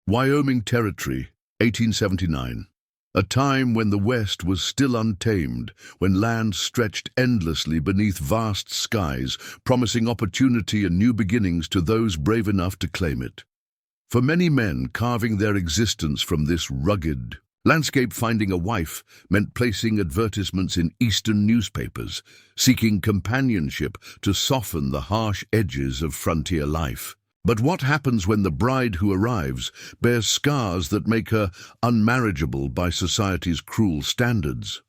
Wyoming Territory, 1879. A time when the West was still untamed, when land stretched endlessly beneath vast skies, promising opportunity and new beginnings to those brave enough to claim it. For many men carving their existence from this rugged landscape, finding a wife meant placing advertisements in Eastern newspapers, seeking companionship to soften the harsh edges of frontier life. But what happens when the bride who arrives bears scars that make her unmarriageable by society's cruel standards?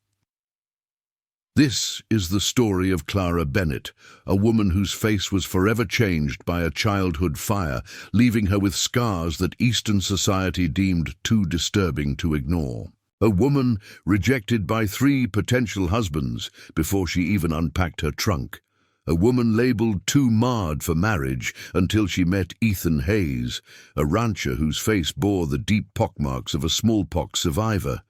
This is the story of Clara Bennett, a woman whose face was forever changed by a childhood fire, leaving her with scars that Eastern society deemed too disturbing to ignore. A woman rejected by 3 potential husbands before she even unpacked her trunk. A woman labeled too marred for marriage until she met Ethan Hayes, a rancher whose face bore the deep pockmarks of a smallpox survivor,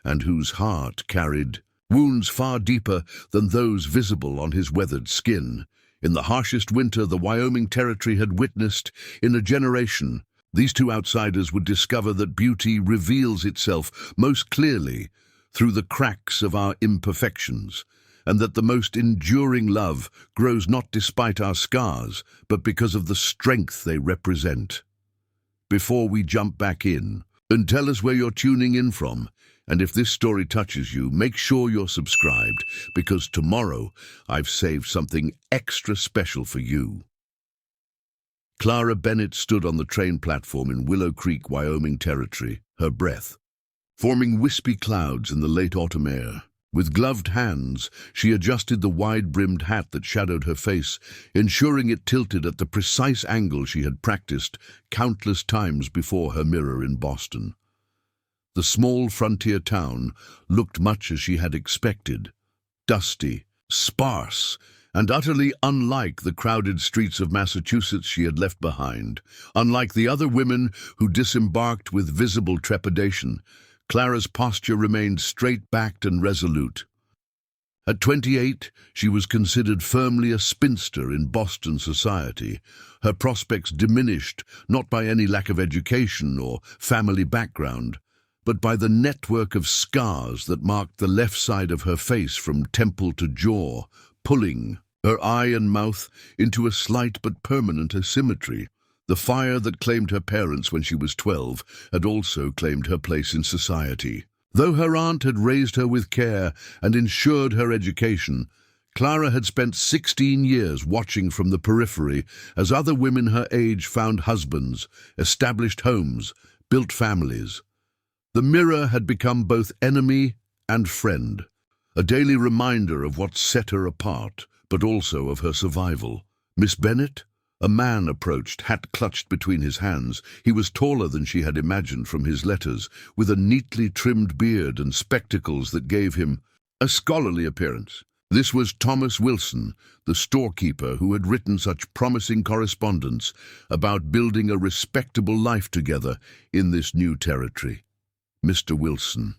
and whose heart carried wounds far deeper than those visible on his weathered skin. In the harshest winter the Wyoming Territory had witnessed in a generation, these 2 outsiders would discover that beauty reveals itself most clearly through the cracks of our imperfections, and that the most enduring love grows not despite our scars, but because of the strength they represent. Before we jump back in, and tell us where you're tuning in from, and if this story touches you, make sure you're subscribed, because tomorrow I've saved something extra special for you. Clara Bennett stood on the train platform in Willow Creek, Wyoming Territory, her breath forming wispy clouds in the late autumn air. With gloved hands, she adjusted the wide-brimmed hat that shadowed her face, ensuring it tilted at the precise angle she had practiced countless times before her mirror in Boston. The small frontier town looked much as she had expected, dusty, sparse, and utterly unlike the crowded streets of Massachusetts she had left behind. Unlike the other women who disembarked with visible trepidation, Clara's posture remained straight-backed and resolute. At 28, she was considered firmly a spinster in Boston society, her prospects diminished not by any lack of education or family background, but by the network of scars that marked the left side of her face from temple to jaw, pulling her eye and mouth into a slight but permanent asymmetry. The fire that claimed her parents when she was 12 had also claimed her place in society. Though her aunt had raised her with care and ensured her education, Clara had spent 16 years watching from the periphery as other women her age found husbands, established homes, built families. The mirror had become both enemy and friend, a daily reminder of what set her apart, but also of her survival. Miss Bennett? A man approached, hat clutched between his hands. He was taller than she had imagined from his letters, with a neatly trimmed beard and spectacles that gave him a scholarly appearance. This was Thomas Wilson, the storekeeper who had written such promising correspondence about building a respectable life together in this new territory. Mr. Wilson.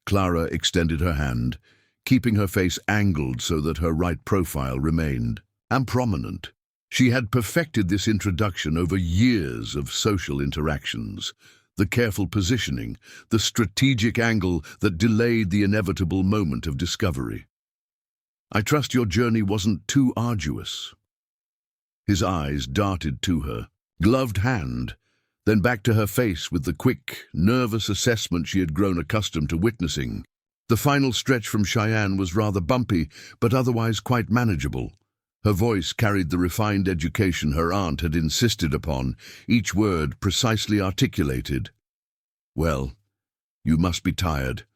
Clara extended her hand, keeping her face angled so that her right profile remained prominent. She had perfected this introduction over years of social interactions, the careful positioning, the strategic angle that delayed the inevitable moment of discovery. I trust your journey wasn't too arduous. His eyes darted to her, gloved hand, then back to her face with the quick, nervous assessment she had grown accustomed to witnessing. The final stretch from Cheyenne was rather bumpy, but otherwise quite manageable. Her voice carried the refined education her aunt had insisted upon, each word precisely articulated. Well, you must be tired.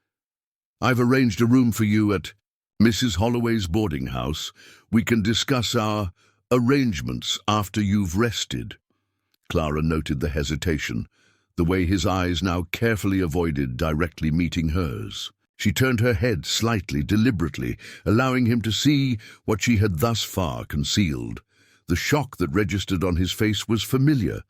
I've arranged a room for you at Mrs. Holloway's boarding house. We can discuss our arrangements after you've rested. Clara noted the hesitation, the way his eyes now carefully avoided directly meeting hers. She turned her head slightly, deliberately, allowing him to see what she had thus far concealed. The shock that registered on his face was familiar.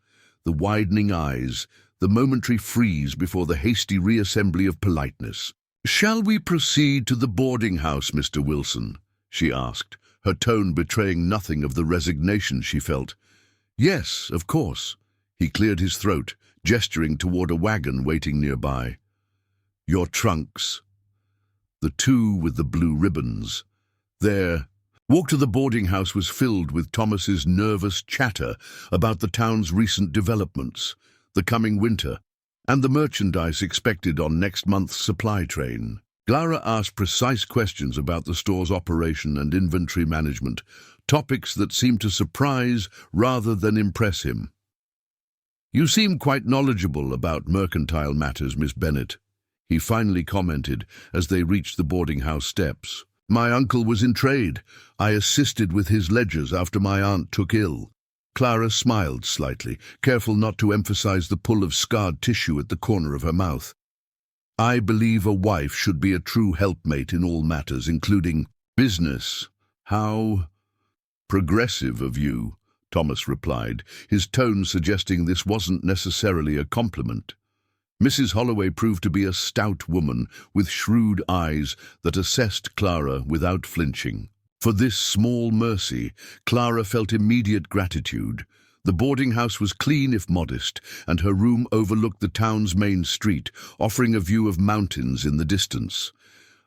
The widening eyes, the momentary freeze before the hasty reassembly of politeness. "Shall we proceed to the boarding house, Mr. Wilson?" she asked, her tone betraying nothing of the resignation she felt. "Yes, of course." He cleared his throat, gesturing toward a wagon waiting nearby. "Your trunks." The two with the blue ribbons. There. Walk to the boarding house was filled with Thomas's nervous chatter about the town's recent developments, the coming winter, and the merchandise expected on next month's supply train. Clara asked precise questions about the store's operation and inventory management, topics that seemed to surprise rather than impress him. "You seem quite knowledgeable about mercantile matters, Miss Bennet," he finally commented as they reached the boarding house steps. "My uncle was in trade. I assisted with his ledgers after my aunt took ill." Clara smiled slightly, careful not to emphasize the pull of scarred tissue at the corner of her mouth. "I believe a wife should be a true helpmate in all matters, including business." "How progressive of you," Thomas replied, his tone suggesting this wasn't necessarily a compliment. Mrs. Holloway proved to be a stout woman with shrewd eyes that assessed Clara without flinching. For this small mercy, Clara felt immediate gratitude. The boarding house was clean if modest, and her room overlooked the town's main street, offering a view of mountains in the distance.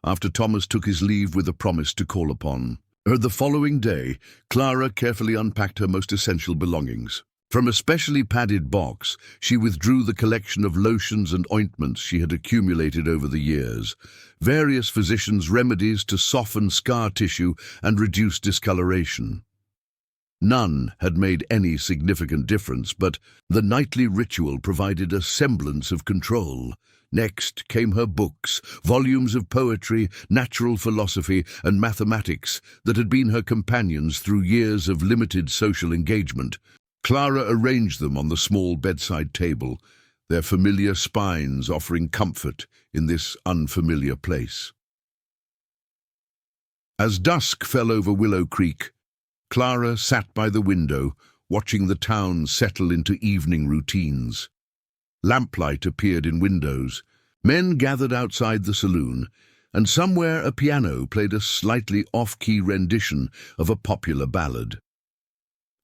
After Thomas took his leave with a promise to call upon her the following day, Clara carefully unpacked her most essential belongings. From a specially padded box, she withdrew the collection of lotions and ointments she had accumulated over the years, various physicians' remedies to soften scar tissue and reduce discoloration. None had made any significant difference, but the nightly ritual provided a semblance of control. Next came her books, volumes of poetry, natural philosophy, and mathematics that had been her companions through years of limited social engagement. Clara arranged them on the small bedside table, their familiar spines offering comfort in this unfamiliar place. As dusk fell over Willow Creek, Clara sat by the window, watching the town settle into evening routines. Lamplight appeared in windows, men gathered outside the saloon, and somewhere a piano played a slightly off-key rendition of a popular ballad.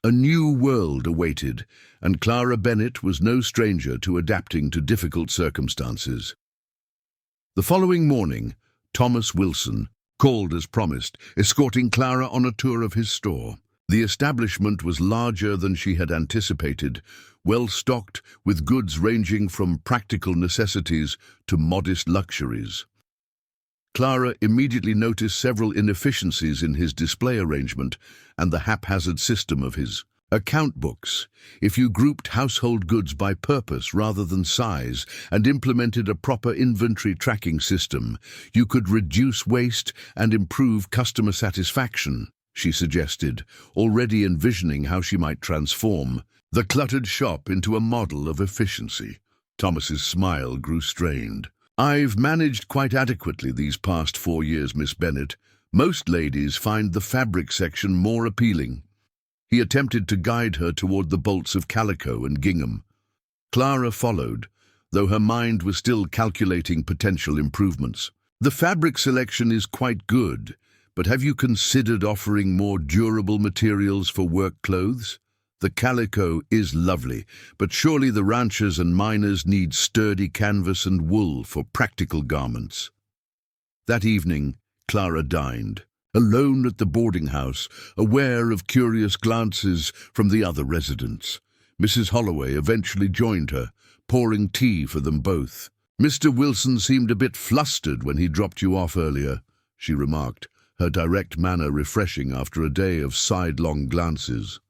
A new world awaited, and Clara Bennet was no stranger to adapting to difficult circumstances. The following morning, Thomas Wilson called as promised, escorting Clara on a tour of his store. The establishment was larger than she had anticipated, well stocked with goods ranging from practical necessities to modest luxuries. Clara immediately noticed several inefficiencies in his display arrangement and the haphazard system of his account books. If you grouped household goods by purpose rather than size and implemented a proper inventory tracking system, you could reduce waste and improve customer satisfaction, she suggested, already envisioning how she might transform the cluttered shop into a model of efficiency. Thomas's smile grew strained. "I've managed quite adequately these past 4 years, Miss Bennet. Most ladies find the fabric section more appealing." He attempted to guide her toward the bolts of calico and gingham. Clara followed, though her mind was still calculating potential improvements. "The fabric selection is quite good, but have you considered offering more durable materials for work clothes? The calico is lovely, but surely the ranchers and miners need sturdy canvas and wool for practical garments." That evening, Clara dined, alone at the boarding house, aware of curious glances from the other residents. Mrs. Holloway eventually joined her, pouring tea for them both. "Mr. Wilson seemed a bit flustered when he dropped you off earlier," she remarked, her direct manner refreshing after a day of sidelong glances.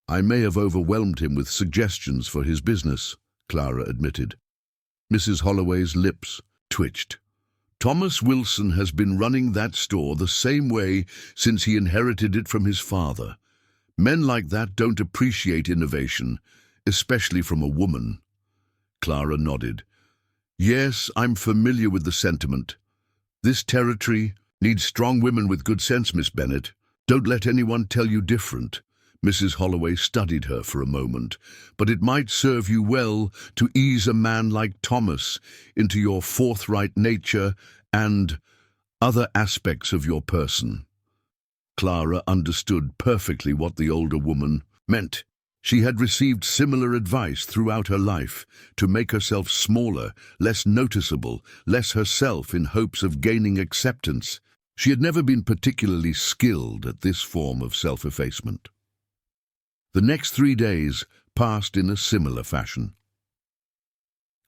"I may have overwhelmed him with suggestions for his business," Clara admitted. Mrs. Holloway's lips twitched. "Thomas Wilson has been running that store the same way since he inherited it from his father. Men like that don't appreciate innovation, especially from a woman." Clara nodded. "Yes, I'm familiar with the sentiment. This territory needs strong women with good sense, Miss Bennet. Don't let anyone tell you different." Mrs. Holloway studied her for a moment. "But it might serve you well to ease a man like Thomas into your forthright nature and other aspects of your person." Clara understood perfectly what the older woman meant. She had received similar advice throughout her life to make herself smaller, less noticeable, less herself in hopes of gaining acceptance. She had never been particularly skilled at this form of self-effacement. The next 3 days passed in a similar fashion.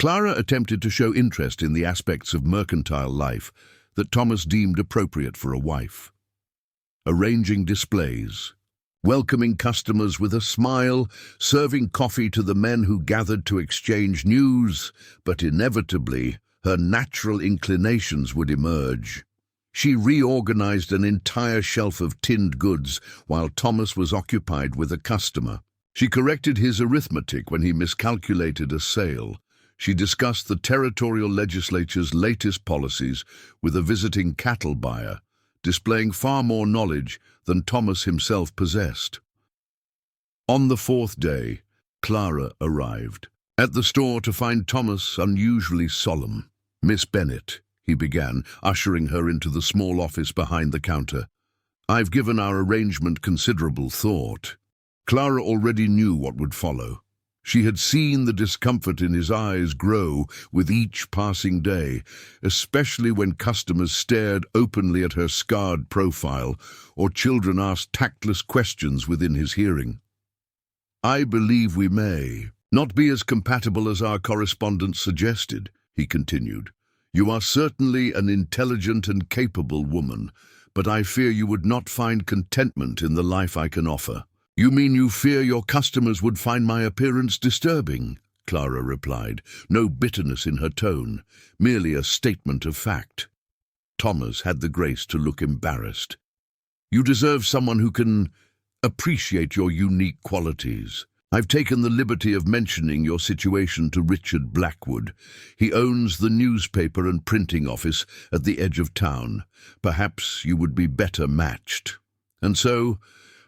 Clara attempted to show interest in the aspects of mercantile life that Thomas deemed appropriate for a wife. Arranging displays, welcoming customers with a smile, serving coffee to the men who gathered to exchange news, but inevitably her natural inclinations would emerge. She reorganized an entire shelf of tinned goods while Thomas was occupied with a customer. She corrected his arithmetic when he miscalculated a sale. She discussed the territorial legislature's latest policies with a visiting cattle buyer, displaying far more knowledge than Thomas himself possessed. On the 4th day, Clara arrived at the store to find Thomas unusually solemn. "Miss Bennet," he began, ushering her into the small office behind the counter. "I've given our arrangement considerable thought." Clara already knew what would follow. She had seen the discomfort in his eyes grow with each passing day, especially when customers stared openly at her scarred profile or children asked tactless questions within his hearing. "I believe we may not be as compatible as our correspondence suggested," he continued. "You are certainly an intelligent and capable woman, but I fear you would not find contentment in the life I can offer." "You mean you fear your customers would find my appearance disturbing?" Clara replied, no bitterness in her tone, merely a statement of fact. Thomas had the grace to look embarrassed. "You deserve someone who can appreciate your unique qualities. I've taken the liberty of mentioning your situation to Richard Blackwood. He owns the newspaper and printing office at the edge of town. Perhaps you would be better matched. And so,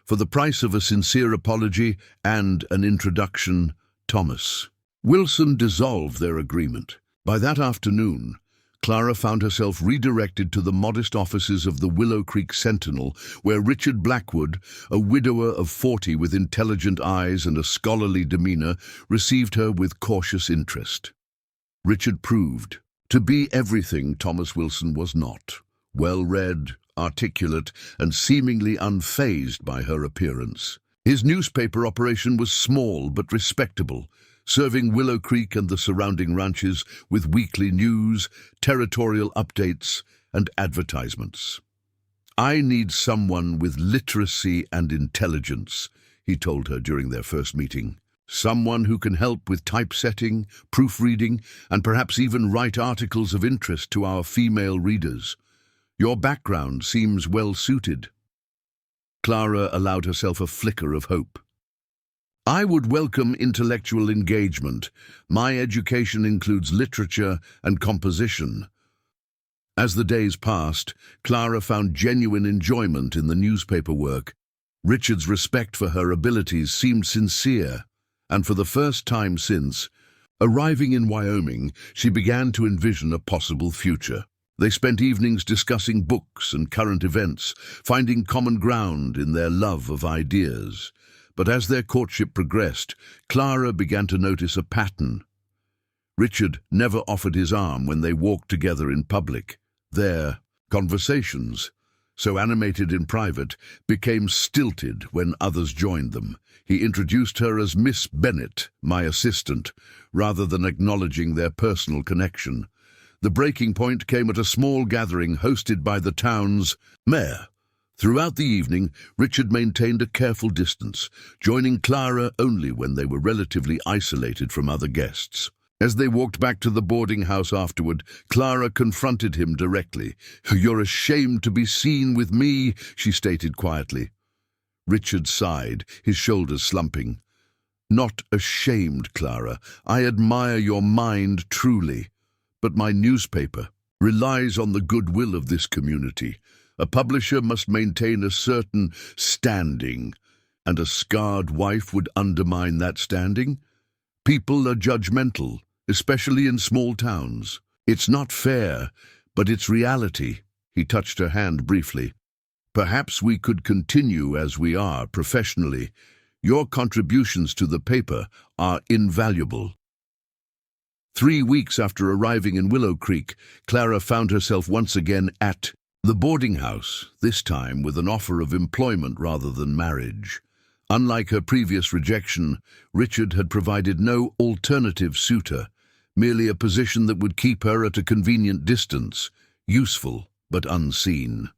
for the price of a sincere apology and an introduction, Thomas." Wilson dissolved their agreement. By that afternoon, Clara found herself redirected to the modest offices of the Willow Creek Sentinel, where Richard Blackwood, a widower of 40 with intelligent eyes and a scholarly demeanor, received her with cautious interest. Richard proved to be everything Thomas Wilson was not: well-read, articulate, and seemingly unfazed by her appearance. His newspaper operation was small but respectable, serving Willow Creek and the surrounding ranches with weekly news, territorial updates, and advertisements. "I need someone with literacy and intelligence," he told her during their first meeting. "Someone who can help with typesetting, proofreading, and perhaps even write articles of interest to our female readers. Your background seems well suited." Clara allowed herself a flicker of hope. "I would welcome intellectual engagement. My education includes literature and composition." As the days passed, Clara found genuine enjoyment in the newspaper work. Richard's respect for her abilities seemed sincere, and for the first time since arriving in Wyoming, she began to envision a possible future. They spent evenings discussing books and current events, finding common ground in their love of ideas. But as their courtship progressed, Clara began to notice a pattern. Richard never offered his arm when they walked together in public. Their conversations, so animated in private, became stilted when others joined them. He introduced her as Miss Bennet, my assistant, rather than acknowledging their personal connection. The breaking point came at a small gathering hosted by the town's mayor. Throughout the evening, Richard maintained a careful distance, joining Clara only when they were relatively isolated from other guests. As they walked back to the boarding house afterward, Clara confronted him directly. "You're ashamed to be seen with me," she stated quietly. Richard sighed, his shoulders slumping. "Not ashamed, Clara. I admire your mind truly. But my newspaper relies on the goodwill of this community. A publisher must maintain a certain standing, and a scarred wife would undermine that standing. People are judgmental, especially in small towns. It's not fair, but it's reality." He touched her hand briefly. "Perhaps we could continue as we are professionally. Your contributions to the paper are invaluable." 3 weeks after arriving in Willow Creek, Clara found herself once again at the boarding house, this time with an offer of employment rather than marriage. Unlike her previous rejection, Richard had provided no alternative suitor, merely a position that would keep her at a convenient distance, useful but unseen.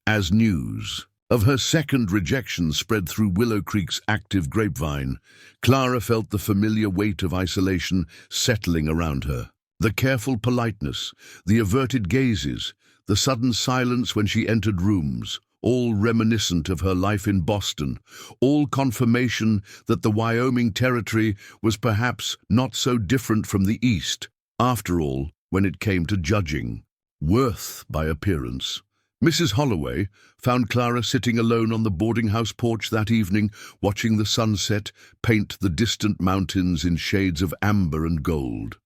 As news of her second rejection spread through Willow Creek's active grapevine, Clara felt the familiar weight of isolation settling around her. The careful politeness, the averted gazes, the sudden silence when she entered rooms, all reminiscent of her life in Boston, all confirmation that the Wyoming territory was perhaps not so different from the East, after all, when it came to judging worth by appearance. Mrs. Holloway found Clara sitting alone on the boarding house porch that evening, watching the sunset paint the distant mountains in shades of amber and gold.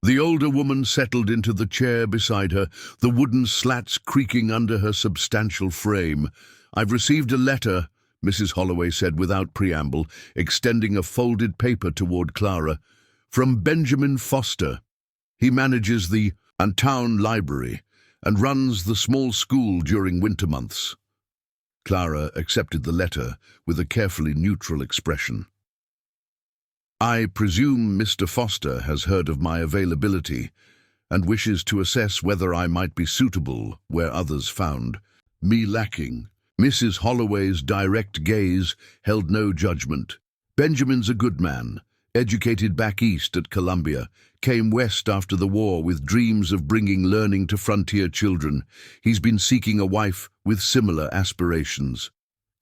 The older woman settled into the chair beside her, the wooden slats creaking under her substantial frame. "I've received a letter," Mrs. Holloway said without preamble, extending a folded paper toward Clara, "from Benjamin Foster. He manages the town library and runs the small school during winter months." Clara accepted the letter with a carefully neutral expression. "I presume Mr. Foster has heard of my availability and wishes to assess whether I might be suitable where others found me lacking." Mrs. Holloway's direct gaze held no judgment. "Benjamin's a good man, educated back east at Columbia, came west after the war with dreams of bringing learning to frontier children. He's been seeking a wife with similar aspirations."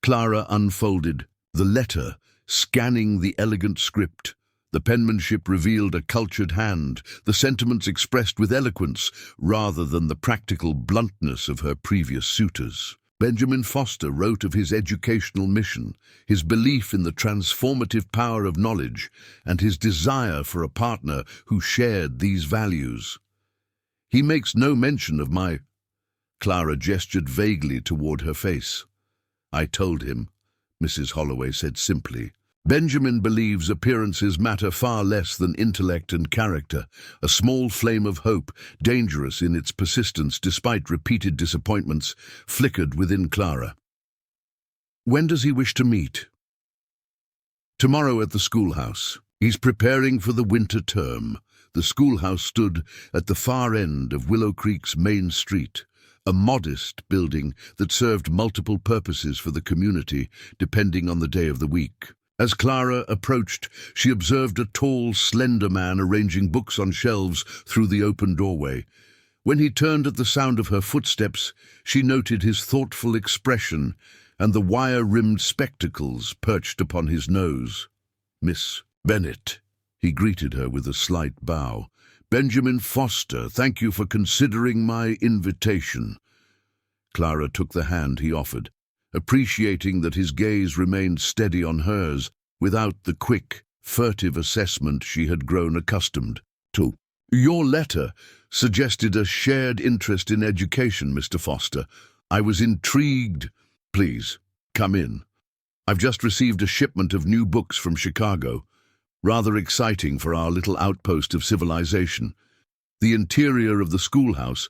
Clara unfolded the letter, scanning the elegant script. The penmanship revealed a cultured hand, the sentiments expressed with eloquence rather than the practical bluntness of her previous suitors. Benjamin Foster wrote of his educational mission, his belief in the transformative power of knowledge, and his desire for a partner who shared these values. "He makes no mention of my—" Clara gestured vaguely toward her face. "I told him," Mrs. Holloway said simply. "Benjamin believes appearances matter far less than intellect and character, a small flame of hope, dangerous in its persistence despite repeated disappointments, flickered within Clara." "When does he wish to meet?" "Tomorrow at the schoolhouse. He's preparing for the winter term." The schoolhouse stood at the far end of Willow Creek's main street, a modest building that served multiple purposes for the community, depending on the day of the week. As Clara approached, she observed a tall, slender man arranging books on shelves through the open doorway. When he turned at the sound of her footsteps, she noted his thoughtful expression and the wire-rimmed spectacles perched upon his nose. "Miss Bennett," he greeted her with a slight bow. "Benjamin Foster, thank you for considering my invitation." Clara took the hand he offered, appreciating that his gaze remained steady on hers, without the quick, furtive assessment she had grown accustomed to. "Your letter suggested a shared interest in education, Mr. Foster. I was intrigued." "Please, come in. I've just received a shipment of new books from Chicago. Rather exciting for our little outpost of civilization." The interior of the schoolhouse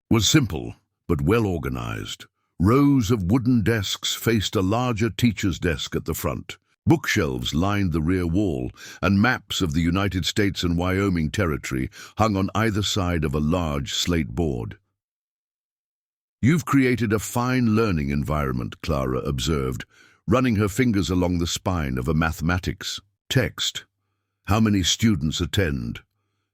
was simple but well organized. Rows of wooden desks faced a larger teacher's desk at the front. Bookshelves lined the rear wall, and maps of the United States and Wyoming territory hung on either side of a large slate board. "You've created a fine learning environment," Clara observed, running her fingers along the spine of a mathematics text. "How many students attend?"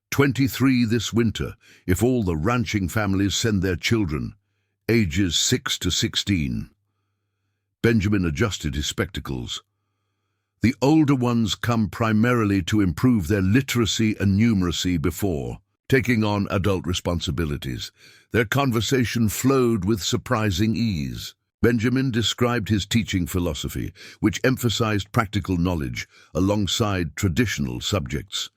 23 this winter, if all the ranching families send their children, ages 6 to 16. Benjamin adjusted his spectacles. "The older ones come primarily to improve their literacy and numeracy before taking on adult responsibilities. Their conversation flowed with surprising ease." Benjamin described his teaching philosophy, which emphasized practical knowledge alongside traditional subjects.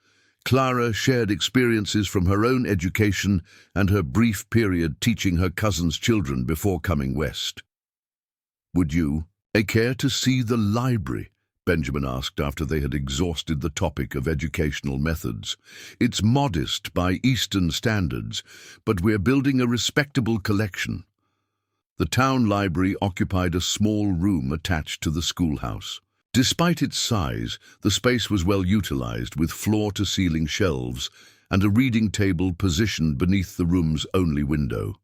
Clara shared experiences from her own education and her brief period teaching her cousin's children before coming west. "Would you care to see the library?" Benjamin asked after they had exhausted the topic of educational methods. It's modest by Eastern standards, but we're building a respectable collection. The town library occupied a small room attached to the schoolhouse. Despite its size, the space was well utilized, with floor-to-ceiling shelves and a reading table positioned beneath the room's only window.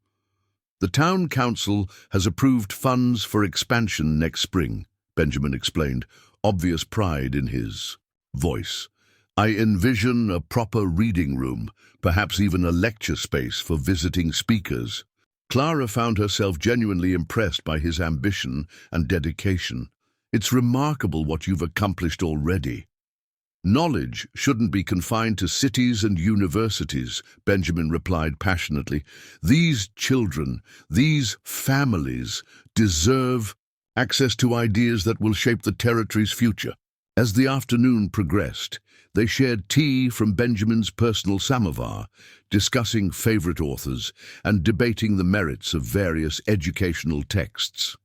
The town council has approved funds for expansion next spring, Benjamin explained, obvious pride in his voice. I envision a proper reading room, perhaps even a lecture space for visiting speakers. Clara found herself genuinely impressed by his ambition and dedication. It's remarkable what you've accomplished already. Knowledge shouldn't be confined to cities and universities, Benjamin replied passionately. These children, these families, deserve access to ideas that will shape the territory's future. As the afternoon progressed, they shared tea from Benjamin's personal samovar, discussing favorite authors and debating the merits of various educational texts.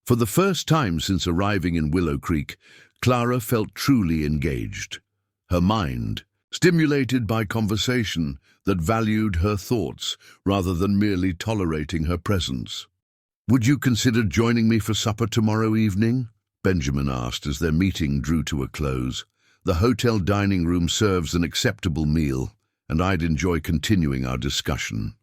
For the first time since arriving in Willow Creek, Clara felt truly engaged. Her mind, stimulated by conversation that valued her thoughts rather than merely tolerating her presence. Would you consider joining me for supper tomorrow evening? Benjamin asked as their meeting drew to a close. The hotel dining room serves an acceptable meal, and I'd enjoy continuing our discussion.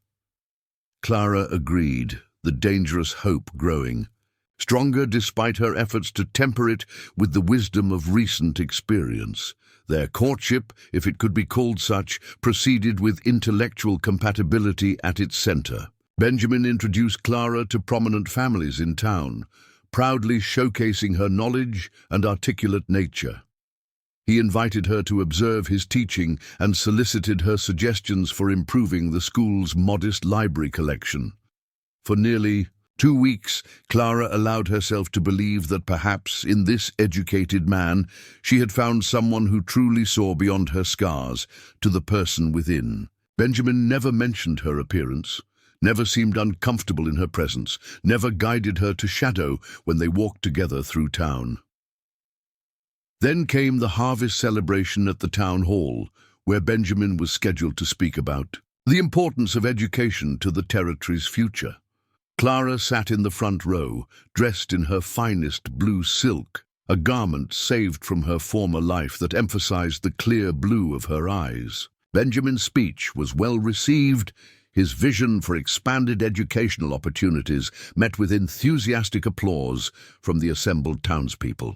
Clara agreed, the dangerous hope growing, stronger despite her efforts to temper it with the wisdom of recent experience. Their courtship, if it could be called such, proceeded with intellectual compatibility at its center. Benjamin introduced Clara to prominent families in town, proudly showcasing her knowledge and articulate nature. He invited her to observe his teaching and solicited her suggestions for improving the school's modest library collection. For nearly 2 weeks, Clara allowed herself to believe that perhaps in this educated man she had found someone who truly saw beyond her scars to the person within. Benjamin never mentioned her appearance, never seemed uncomfortable in her presence, never guided her to shadow when they walked together through town. Then came the harvest celebration at the town hall, where Benjamin was scheduled to speak about the importance of education to the territory's future. Clara sat in the front row, dressed in her finest blue silk, a garment saved from her former life that emphasized the clear blue of her eyes. Benjamin's speech was well received. His vision for expanded educational opportunities met with enthusiastic applause from the assembled townspeople.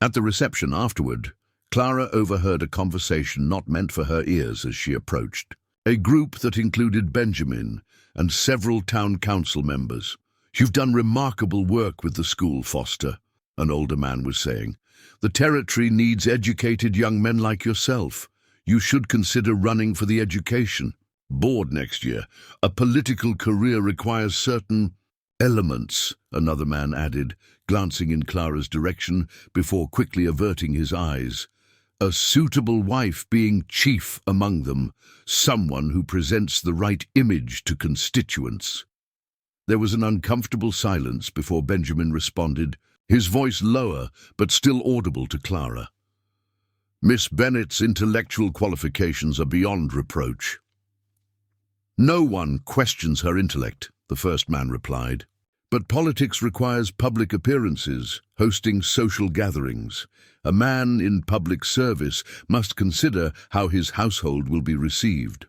At the reception afterward, Clara overheard a conversation not meant for her ears as she approached. A group that included Benjamin and several town council members. You've done remarkable work with the school, Foster, an older man was saying. The territory needs educated young men like yourself. You should consider running for the education board next year. A political career requires certain elements, another man added, glancing in Clara's direction before quickly averting his eyes. A suitable wife being chief among them, someone who presents the right image to constituents. There was an uncomfortable silence before Benjamin responded, his voice lower but still audible to Clara. Miss Bennet's intellectual qualifications are beyond reproach. No one questions her intellect, the first man replied. But politics requires public appearances, hosting social gatherings. A man in public service must consider how his household will be received.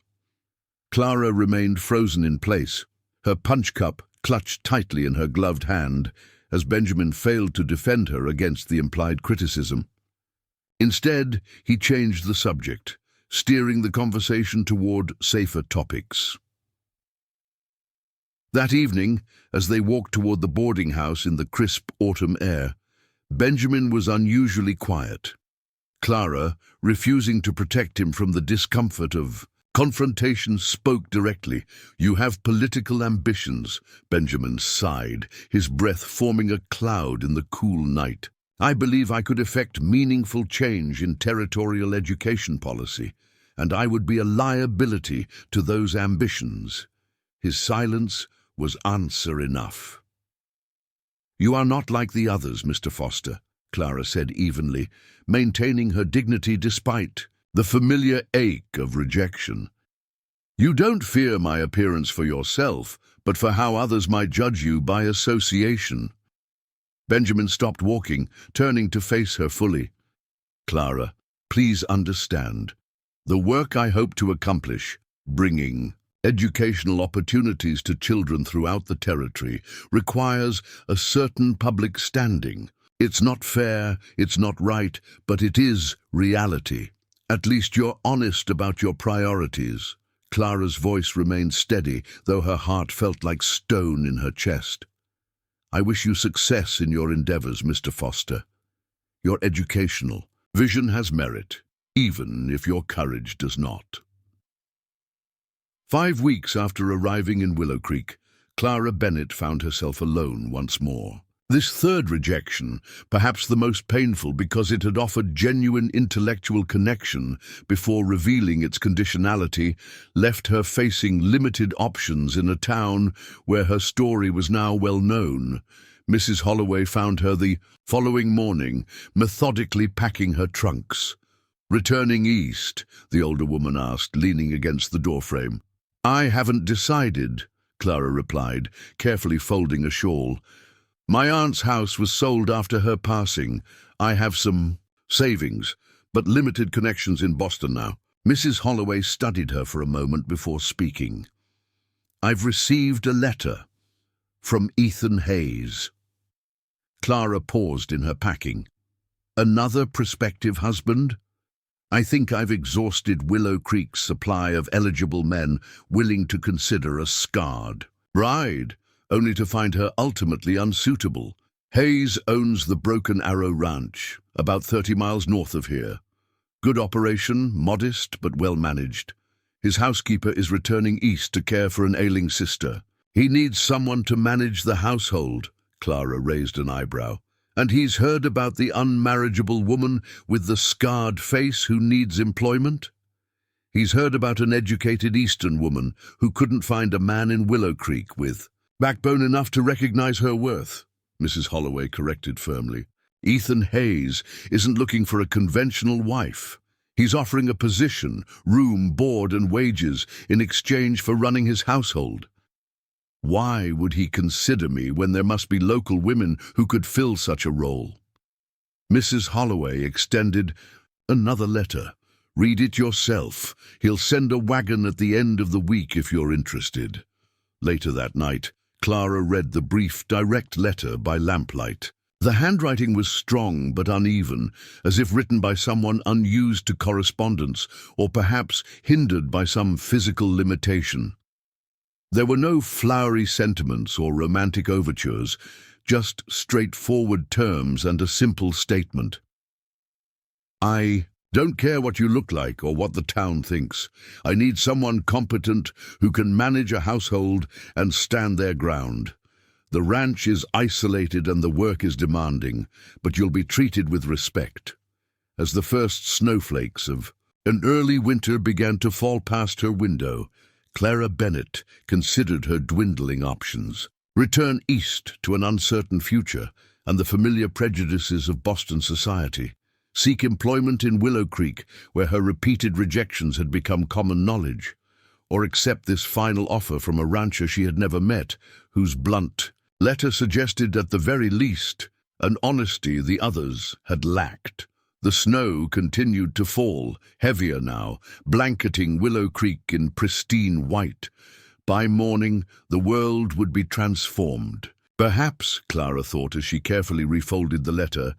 Clara remained frozen in place, her punch cup clutched tightly in her gloved hand, as Benjamin failed to defend her against the implied criticism. Instead, he changed the subject, steering the conversation toward safer topics. That evening, as they walked toward the boarding house in the crisp autumn air, Benjamin was unusually quiet. Clara, refusing to protect him from the discomfort of confrontation, spoke directly. You have political ambitions, Benjamin sighed, his breath forming a cloud in the cool night. I believe I could effect meaningful change in territorial education policy, and I would be a liability to those ambitions. His silence was answer enough. You are not like the others, Mr. Foster, Clara said evenly, maintaining her dignity despite the familiar ache of rejection. You don't fear my appearance for yourself, but for how others might judge you by association. Benjamin stopped walking, turning to face her fully. Clara, please understand. The work I hope to accomplish, bringing educational opportunities to children throughout the territory, requires a certain public standing. It's not fair, it's not right, but it is reality. At least you're honest about your priorities. Clara's voice remained steady, though her heart felt like stone in her chest. I wish you success in your endeavors, Mr. Foster. Your educational vision has merit, even if your courage does not. 5 weeks after arriving in Willow Creek, Clara Bennett found herself alone once more. This third rejection, perhaps the most painful because it had offered genuine intellectual connection before revealing its conditionality, left her facing limited options in a town where her story was now well known. Mrs. Holloway found her the following morning, methodically packing her trunks. Returning east, the older woman asked, leaning against the doorframe. I haven't decided, Clara replied, carefully folding a shawl. My aunt's house was sold after her passing. I have some savings, but limited connections in Boston now. Mrs. Holloway studied her for a moment before speaking. I've received a letter from Ethan Hayes. Clara paused in her packing. Another prospective husband? I think I've exhausted Willow Creek's supply of eligible men willing to consider a scarred bride, only to find her ultimately unsuitable. Hayes owns the Broken Arrow Ranch, about 30 miles north of here. Good operation, modest but well managed. His housekeeper is returning east to care for an ailing sister. He needs someone to manage the household. Clara raised an eyebrow. And he's heard about the unmarriageable woman with the scarred face who needs employment? He's heard about an educated Eastern woman who couldn't find a man in Willow Creek with backbone enough to recognize her worth, Mrs. Holloway corrected firmly. Ethan Hayes isn't looking for a conventional wife. He's offering a position, room, board, and wages in exchange for running his household. Why would he consider me when there must be local women who could fill such a role? Mrs. Holloway extended another letter. Read it yourself. He'll send a wagon at the end of the week if you're interested. Later that night, Clara read the brief, direct letter by lamplight. The handwriting was strong but uneven, as if written by someone unused to correspondence, or perhaps hindered by some physical limitation. There were no flowery sentiments or romantic overtures, just straightforward terms and a simple statement. I don't care what you look like or what the town thinks. I need someone competent who can manage a household and stand their ground. The ranch is isolated and the work is demanding, but you'll be treated with respect. As the first snowflakes of an early winter began to fall past her window, Clara Bennett considered her dwindling options. Return east to an uncertain future and the familiar prejudices of Boston society. Seek employment in Willow Creek, where her repeated rejections had become common knowledge. Or accept this final offer from a rancher she had never met, whose blunt letter suggested at the very least an honesty the others had lacked. The snow continued to fall, heavier now, blanketing Willow Creek in pristine white. By morning, the world would be transformed. Perhaps, Clara thought as she carefully refolded the letter,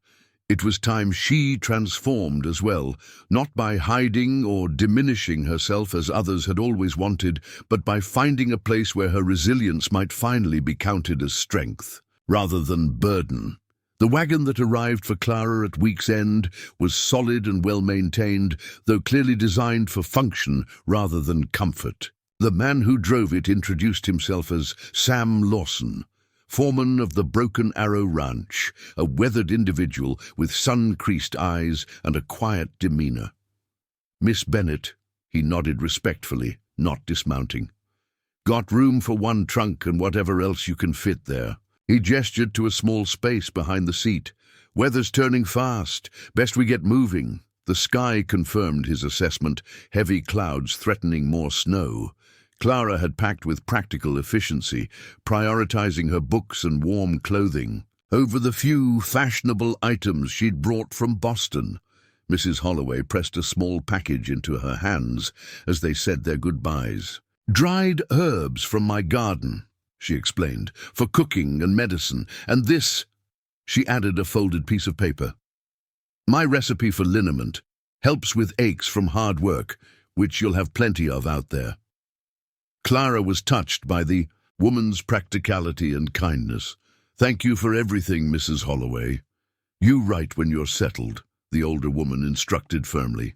it was time she transformed as well, not by hiding or diminishing herself as others had always wanted, but by finding a place where her resilience might finally be counted as strength, rather than burden. The wagon that arrived for Clara at week's end was solid and well-maintained, though clearly designed for function rather than comfort. The man who drove it introduced himself as Sam Lawson, foreman of the Broken Arrow Ranch, a weathered individual with sun-creased eyes and a quiet demeanor. Miss Bennett, he nodded respectfully, not dismounting. Got room for one trunk and whatever else you can fit there. He gestured to a small space behind the seat, Weather's turning fast. Best we get moving. The sky confirmed his assessment, heavy clouds threatening more snow. Clara had packed with practical efficiency, prioritizing her books and warm clothing over the few fashionable items she'd brought from Boston. Mrs. Holloway pressed a small package into her hands as they said their goodbyes. "Dried herbs from my garden," she explained, "for cooking and medicine, and this," she added a folded piece of paper, "my recipe for liniment, helps with aches from hard work, which you'll have plenty of out there." Clara was touched by the woman's practicality and kindness. "Thank you for everything, Mrs. Holloway." "You write when you're settled," the older woman instructed firmly.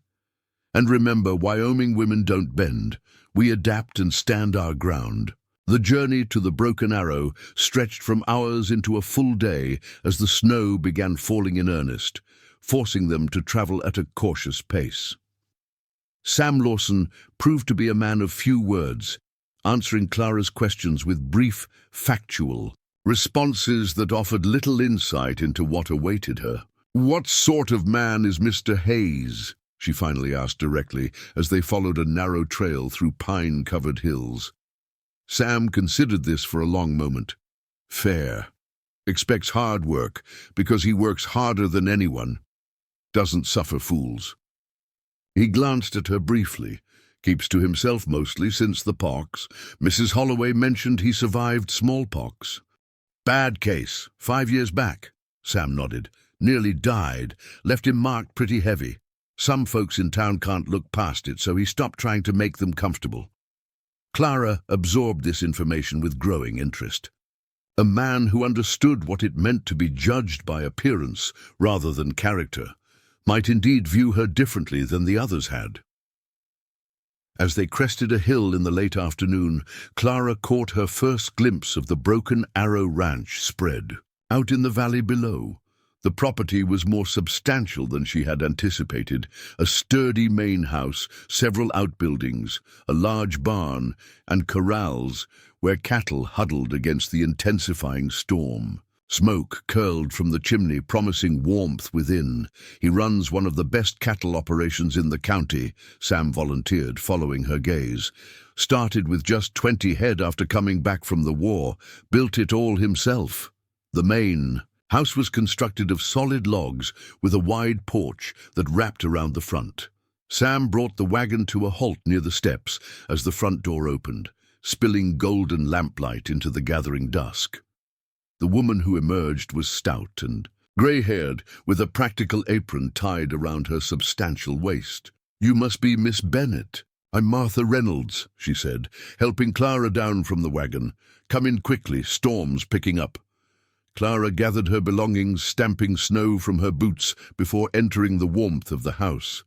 "And remember, Wyoming women don't bend. We adapt and stand our ground." The journey to the Broken Arrow stretched from hours into a full day as the snow began falling in earnest, forcing them to travel at a cautious pace. Sam Lawson proved to be a man of few words, answering Clara's questions with brief, factual responses that offered little insight into what awaited her. "What sort of man is Mr. Hayes?" she finally asked directly as they followed a narrow trail through pine-covered hills. Sam considered this for a long moment. "Fair. Expects hard work because he works harder than anyone. Doesn't suffer fools." He glanced at her briefly. "Keeps to himself mostly since the pox. Mrs. Holloway mentioned he survived smallpox." "Bad case, 5 years back," Sam nodded. "Nearly died. Left him marked pretty heavy. Some folks in town can't look past it, so he stopped trying to make them comfortable." Clara absorbed this information with growing interest. A man who understood what it meant to be judged by appearance rather than character might indeed view her differently than the others had. As they crested a hill in the late afternoon, Clara caught her first glimpse of the Broken Arrow Ranch spread out in the valley below. The property was more substantial than she had anticipated. A sturdy main house, several outbuildings, a large barn, and corrals where cattle huddled against the intensifying storm. Smoke curled from the chimney, promising warmth within. "He runs one of the best cattle operations in the county," Sam volunteered, following her gaze. "Started with just 20 head after coming back from the war. Built it all himself." The main house was constructed of solid logs with a wide porch that wrapped around the front. Sam brought the wagon to a halt near the steps as the front door opened, spilling golden lamplight into the gathering dusk. The woman who emerged was stout and grey-haired, with a practical apron tied around her substantial waist. "You must be Miss Bennett." "I'm Martha Reynolds," she said, helping Clara down from the wagon. "Come in quickly, storm's picking up." Clara gathered her belongings, stamping snow from her boots before entering the warmth of the house.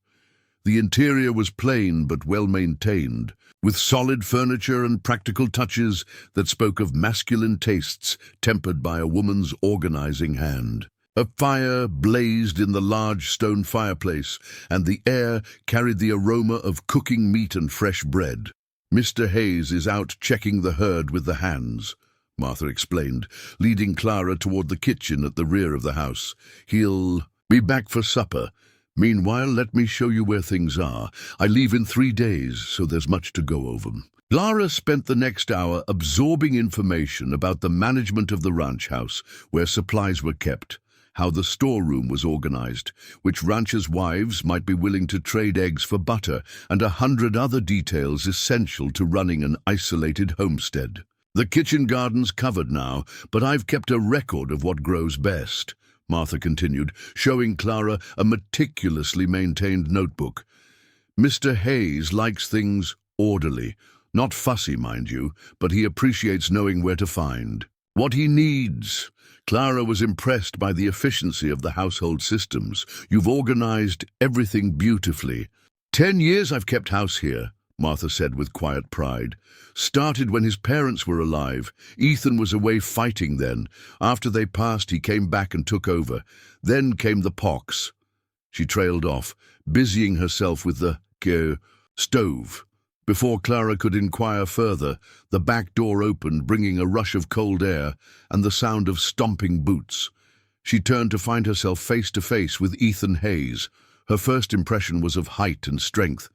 The interior was plain but well-maintained, with solid furniture and practical touches that spoke of masculine tastes tempered by a woman's organizing hand. A fire blazed in the large stone fireplace, and the air carried the aroma of cooking meat and fresh bread. "Mr. Hayes is out checking the herd with the hands," Martha explained, leading Clara toward the kitchen at the rear of the house. "He'll be back for supper. Meanwhile, let me show you where things are. I leave in 3 days, so there's much to go over." Clara spent the next hour absorbing information about the management of the ranch house, where supplies were kept, how the storeroom was organized, which ranchers' wives might be willing to trade eggs for butter, and 100 other details essential to running an isolated homestead. "The kitchen garden's covered now, but I've kept a record of what grows best," Martha continued, showing Clara a meticulously maintained notebook. "Mr. Hayes likes things orderly, not fussy, mind you, but he appreciates knowing where to find what he needs." Clara was impressed by the efficiency of the household systems. "You've organized everything beautifully." 10 years I've kept house here," Martha said with quiet pride. "Started when his parents were alive. Ethan was away fighting then. After they passed, he came back and took over. Then came the pox." She trailed off, busying herself with the stove. Before Clara could inquire further, the back door opened, bringing a rush of cold air and the sound of stomping boots. She turned to find herself face to face with Ethan Hayes. Her first impression was of height and strength.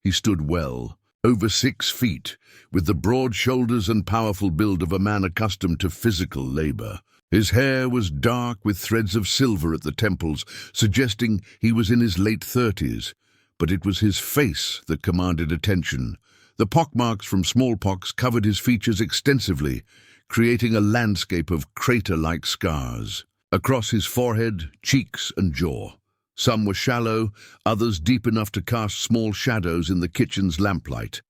He stood well, over 6 feet, with the broad shoulders and powerful build of a man accustomed to physical labor. His hair was dark with threads of silver at the temples, suggesting he was in his late 30s. But it was his face that commanded attention. The pockmarks from smallpox covered his features extensively, creating a landscape of crater-like scars across his forehead, cheeks, and jaw. Some were shallow, others deep enough to cast small shadows in the kitchen's lamplight.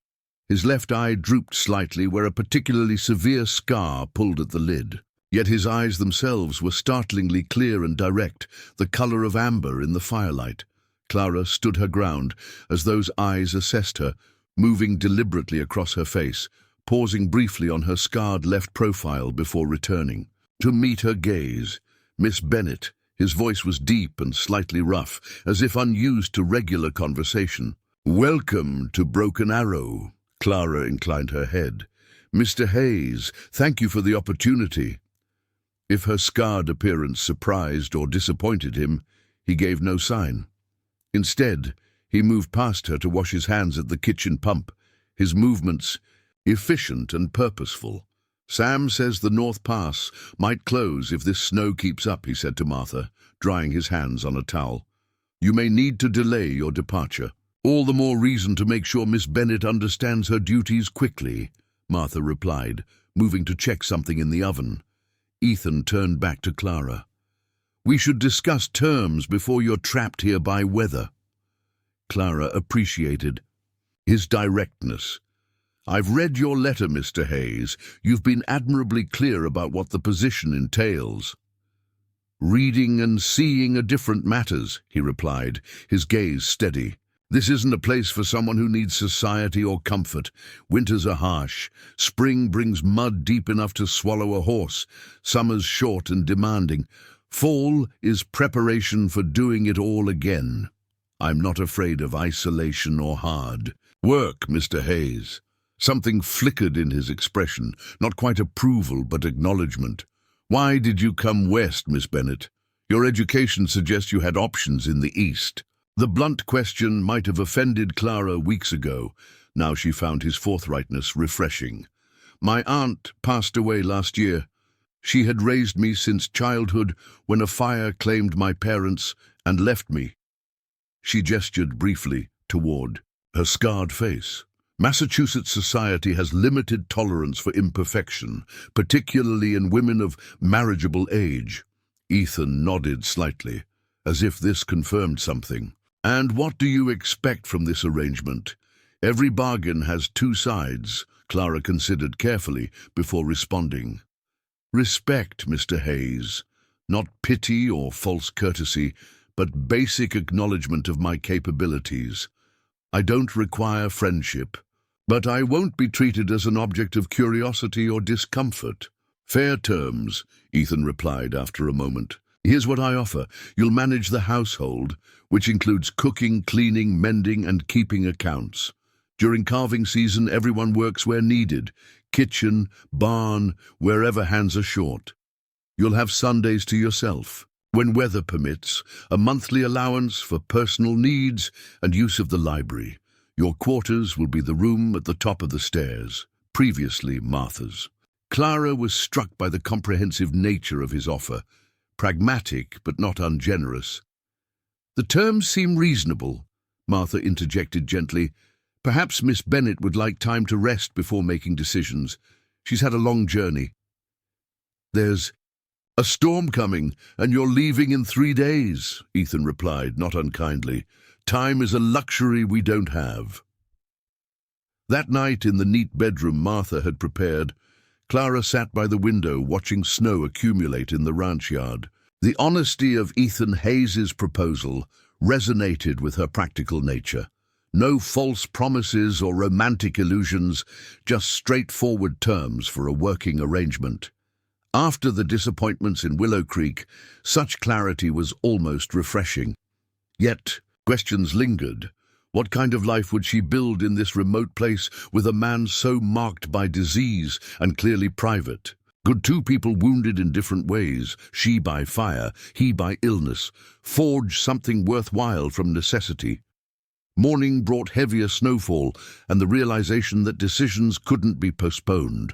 His left eye drooped slightly where a particularly severe scar pulled at the lid. Yet his eyes themselves were startlingly clear and direct, the color of amber in the firelight. Clara stood her ground as those eyes assessed her, moving deliberately across her face, pausing briefly on her scarred left profile before returning. To meet her gaze, Miss Bennet. His voice was deep and slightly rough, as if unused to regular conversation. "Welcome to Broken Arrow." Clara inclined her head. "Mr. Hayes, thank you for the opportunity." If her scarred appearance surprised or disappointed him, he gave no sign. Instead, he moved past her to wash his hands at the kitchen pump, his movements efficient and purposeful. "Sam says the North Pass might close if this snow keeps up," he said to Martha, drying his hands on a towel. "You may need to delay your departure." "All the more reason to make sure Miss Bennet understands her duties quickly," Martha replied, moving to check something in the oven. Ethan turned back to Clara. "We should discuss terms before you're trapped here by weather." Clara appreciated his directness. "I've read your letter, Mr. Hayes. You've been admirably clear about what the position entails." "Reading and seeing are different matters," he replied, his gaze steady. "This isn't a place for someone who needs society or comfort. Winters are harsh. Spring brings mud deep enough to swallow a horse. Summer's short and demanding. Fall is preparation for doing it all again. I'm not afraid of isolation or hard work, Mr. Hayes." Something flickered in his expression, not quite approval but acknowledgement. "Why did you come west, Miss Bennet? Your education suggests you had options in the east." The blunt question might have offended Clara weeks ago. Now she found his forthrightness refreshing. "My aunt passed away last year. She had raised me since childhood when a fire claimed my parents and left me." She gestured briefly toward her scarred face. "Massachusetts society has limited tolerance for imperfection, particularly in women of marriageable age." Ethan nodded slightly, as if this confirmed something. "And what do you expect from this arrangement?" "Every bargain has 2 sides," Clara considered carefully before responding. "Respect, Mr. Hayes. Not pity or false courtesy, but basic acknowledgement of my capabilities. I don't require friendship, but I won't be treated as an object of curiosity or discomfort." "Fair terms," Ethan replied after a moment. "Here's what I offer. You'll manage the household, which includes cooking, cleaning, mending, and keeping accounts. During calving season, everyone works where needed. Kitchen, barn, wherever hands are short. You'll have Sundays to yourself. When weather permits, a monthly allowance for personal needs and use of the library. Your quarters will be the room at the top of the stairs, previously Martha's." Clara was struck by the comprehensive nature of his offer, pragmatic but not ungenerous. "The terms seem reasonable," Martha interjected gently. "Perhaps Miss Bennet would like time to rest before making decisions. She's had a long journey." "There's a storm coming, and you're leaving in 3 days," Ethan replied, not unkindly. "Time is a luxury we don't have." That night in the neat bedroom Martha had prepared, Clara sat by the window watching snow accumulate in the ranch yard. The honesty of Ethan Hayes's proposal resonated with her practical nature. No false promises or romantic illusions, just straightforward terms for a working arrangement. After the disappointments in Willow Creek, such clarity was almost refreshing. Yet, questions lingered. What kind of life would she build in this remote place with a man so marked by disease and clearly private? Could two people wounded in different ways, she by fire, he by illness, forge something worthwhile from necessity? Morning brought heavier snowfall and the realization that decisions couldn't be postponed.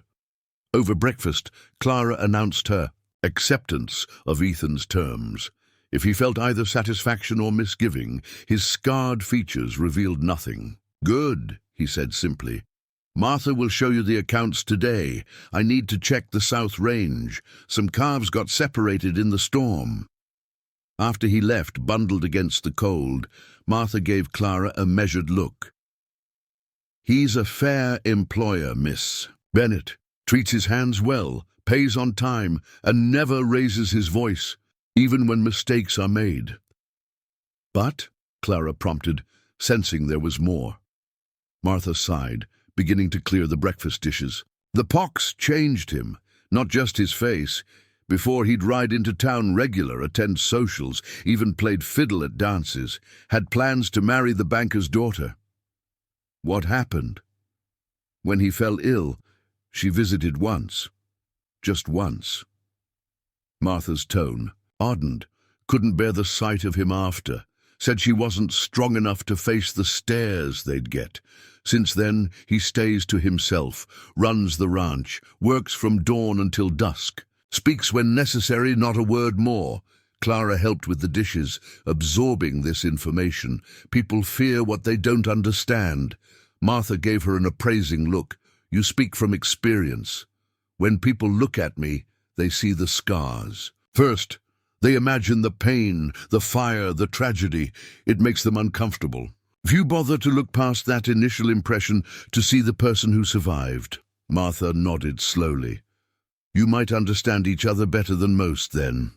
Over breakfast, Clara announced her acceptance of Ethan's terms. If he felt either satisfaction or misgiving, his scarred features revealed nothing. "Good," he said simply. "Martha will show you the accounts today. I need to check the South Range. Some calves got separated in the storm." After he left, bundled against the cold, Martha gave Clara a measured look. "He's a fair employer, Miss Bennett. Treats his hands well, pays on time, and never raises his voice, even when mistakes are made." "But," Clara prompted, sensing there was more. Martha sighed, beginning to clear the breakfast dishes. "The pox changed him, not just his face. Before he'd ride into town regular, attend socials, even played fiddle at dances, had plans to marry the banker's daughter. What happened? When he fell ill, she visited once. Just once." Martha's tone hardened, couldn't bear the sight of him after, said she wasn't strong enough to face the stares they'd get. Since then, he stays to himself, runs the ranch, works from dawn until dusk, speaks when necessary, not a word more. Clara helped with the dishes, absorbing this information. People fear what they don't understand. Martha gave her an appraising look. "You speak from experience. When people look at me, they see the scars. First, they imagine the pain, the fire, the tragedy. It makes them uncomfortable. Few bother to look past that initial impression to see the person who survived." Martha nodded slowly. "You might understand each other better than most, then."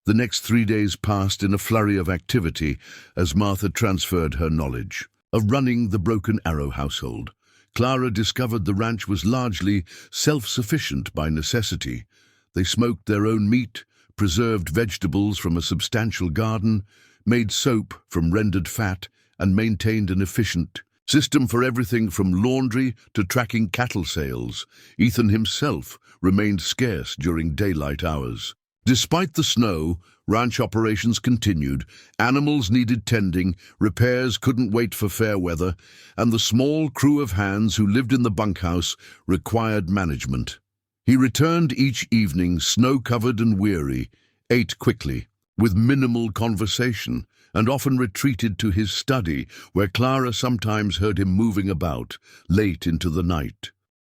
The next 3 days passed in a flurry of activity as Martha transferred her knowledge of running the Broken Arrow household. Clara discovered the ranch was largely self-sufficient by necessity. They smoked their own meat, preserved vegetables from a substantial garden, made soap from rendered fat, and maintained an efficient system for everything from laundry to tracking cattle sales. Ethan himself remained scarce during daylight hours. Despite the snow, ranch operations continued. Animals needed tending, repairs couldn't wait for fair weather, and the small crew of hands who lived in the bunkhouse required management. He returned each evening, snow-covered and weary, ate quickly, with minimal conversation, and often retreated to his study, where Clara sometimes heard him moving about, late into the night.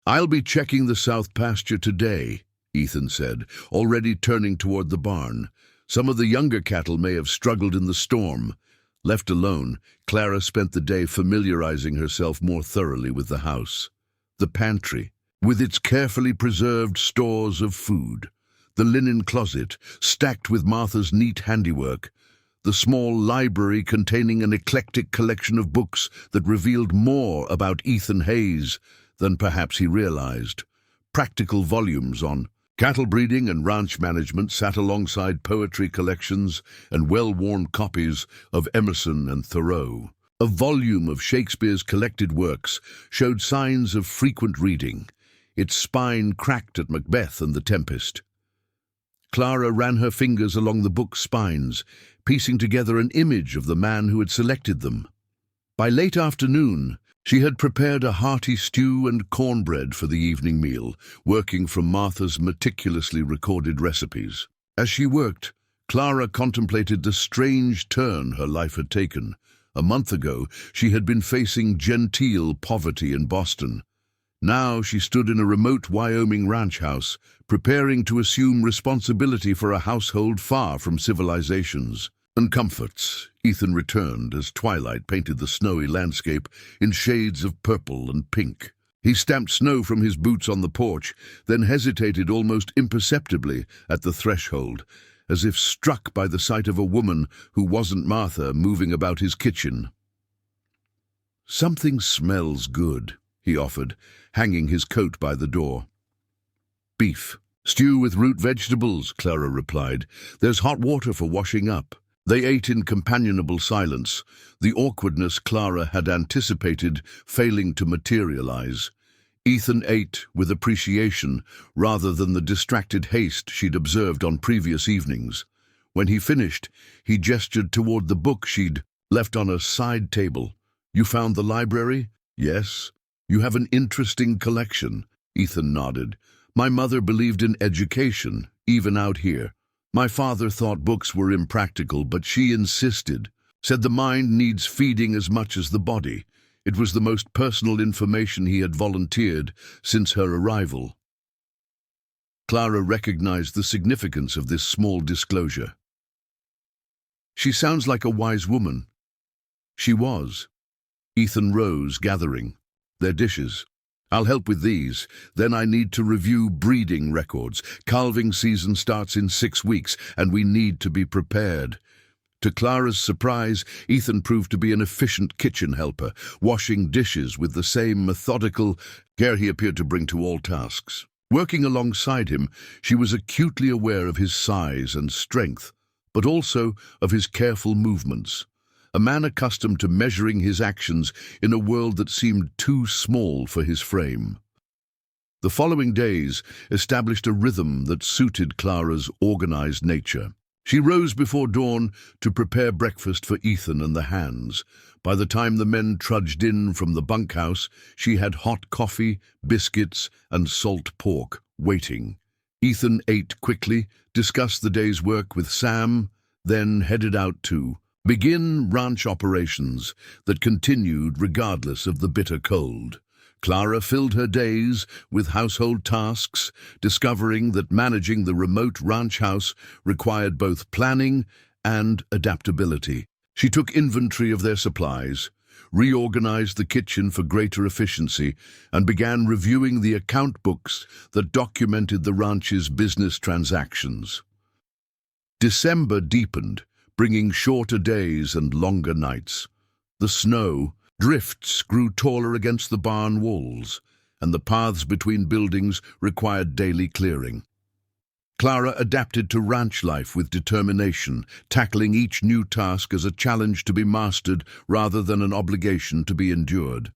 "I'll be checking the south pasture today," Ethan said, already turning toward the barn. Some of the younger cattle may have struggled in the storm. Left alone, Clara spent the day familiarizing herself more thoroughly with the house. The pantry, with its carefully preserved stores of food. The linen closet, stacked with Martha's neat handiwork. The small library containing an eclectic collection of books that revealed more about Ethan Hayes than perhaps he realized. Practical volumes on cattle breeding and ranch management sat alongside poetry collections and well-worn copies of Emerson and Thoreau. A volume of Shakespeare's collected works showed signs of frequent reading. Its spine cracked at Macbeth and The Tempest. Clara ran her fingers along the book's spines, piecing together an image of the man who had selected them. By late afternoon, she had prepared a hearty stew and cornbread for the evening meal, working from Martha's meticulously recorded recipes. As she worked, Clara contemplated the strange turn her life had taken. A month ago, she had been facing genteel poverty in Boston. Now she stood in a remote Wyoming ranch house, preparing to assume responsibility for a household far from civilizations and comforts. Ethan returned as twilight painted the snowy landscape in shades of purple and pink. He stamped snow from his boots on the porch, then hesitated almost imperceptibly at the threshold, as if struck by the sight of a woman who wasn't Martha moving about his kitchen. "Something smells good," he offered, hanging his coat by the door. "Beef. Stew with root vegetables," Clara replied. "There's hot water for washing up." They ate in companionable silence, the awkwardness Clara had anticipated failing to materialize. Ethan ate with appreciation rather than the distracted haste she'd observed on previous evenings. When he finished, he gestured toward the book she'd left on a side table. "You found the library?" "Yes." "You have an interesting collection." Ethan nodded. "My mother believed in education, even out here. My father thought books were impractical, but she insisted. Said the mind needs feeding as much as the body. It was the most personal information he had volunteered since her arrival." Clara recognized the significance of this small disclosure. "She sounds like a wise woman." She was. Ethan rose, gathering their dishes. "I'll help with these. Then I need to review breeding records. Calving season starts in 6 weeks, and we need to be prepared." To Clara's surprise, Ethan proved to be an efficient kitchen helper, washing dishes with the same methodical care he appeared to bring to all tasks. Working alongside him, she was acutely aware of his size and strength, but also of his careful movements. A man accustomed to measuring his actions in a world that seemed too small for his frame. The following days established a rhythm that suited Clara's organized nature. She rose before dawn to prepare breakfast for Ethan and the hands. By the time the men trudged in from the bunkhouse, she had hot coffee, biscuits, and salt pork waiting. Ethan ate quickly, discussed the day's work with Sam, then headed out to begin ranch operations that continued regardless of the bitter cold. Clara filled her days with household tasks, discovering that managing the remote ranch house required both planning and adaptability. She took inventory of their supplies, reorganized the kitchen for greater efficiency, and began reviewing the account books that documented the ranch's business transactions. December deepened, bringing shorter days and longer nights. The snow, drifts grew taller against the barn walls, and the paths between buildings required daily clearing. Clara adapted to ranch life with determination, tackling each new task as a challenge to be mastered rather than an obligation to be endured.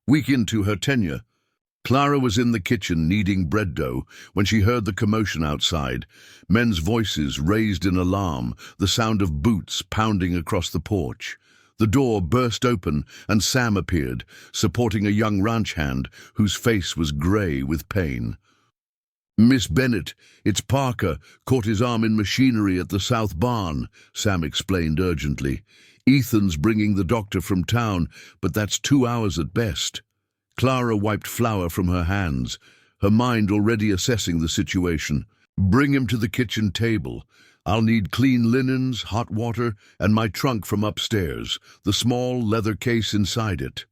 Week into her tenure, Clara was in the kitchen kneading bread dough when she heard the commotion outside. Men's voices raised in alarm, the sound of boots pounding across the porch. The door burst open and Sam appeared, supporting a young ranch hand whose face was grey with pain. "Miss Bennett, it's Parker, caught his arm in machinery at the south barn," Sam explained urgently. "Ethan's bringing the doctor from town, but that's 2 hours at best." Clara wiped flour from her hands, her mind already assessing the situation. "Bring him to the kitchen table. I'll need clean linens, hot water, and my trunk from upstairs, the small leather case inside it."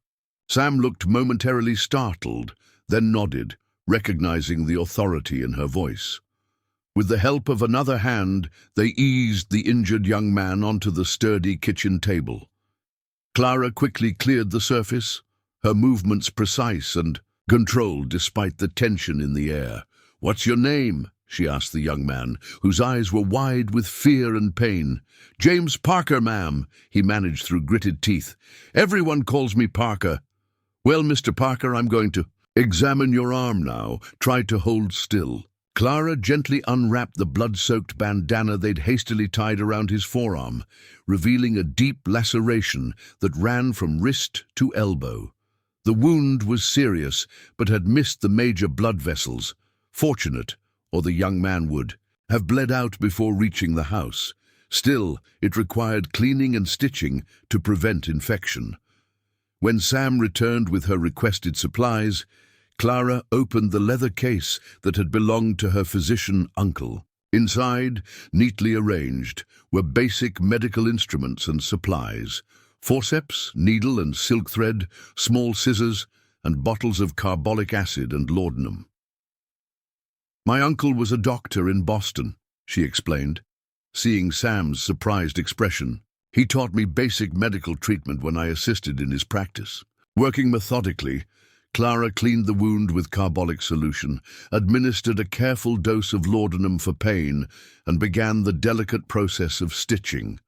Sam looked momentarily startled, then nodded, recognizing the authority in her voice. With the help of another hand, they eased the injured young man onto the sturdy kitchen table. Clara quickly cleared the surface, her movements precise and controlled despite the tension in the air. "What's your name?" she asked the young man, whose eyes were wide with fear and pain. "James Parker, ma'am," he managed through gritted teeth. "Everyone calls me Parker." "Well, Mr. Parker, I'm going to examine your arm now. Try to hold still." Clara gently unwrapped the blood-soaked bandana they'd hastily tied around his forearm, revealing a deep laceration that ran from wrist to elbow. The wound was serious, but had missed the major blood vessels. Fortunate, or the young man would have bled out before reaching the house. Still, it required cleaning and stitching to prevent infection. When Sam returned with her requested supplies, Clara opened the leather case that had belonged to her physician uncle. Inside, neatly arranged, were basic medical instruments and supplies: forceps, needle and silk thread, small scissors, and bottles of carbolic acid and laudanum. "My uncle was a doctor in Boston," she explained, seeing Sam's surprised expression. "He taught me basic medical treatment when I assisted in his practice." Working methodically, Clara cleaned the wound with carbolic solution, administered a careful dose of laudanum for pain, and began the delicate process of stitching.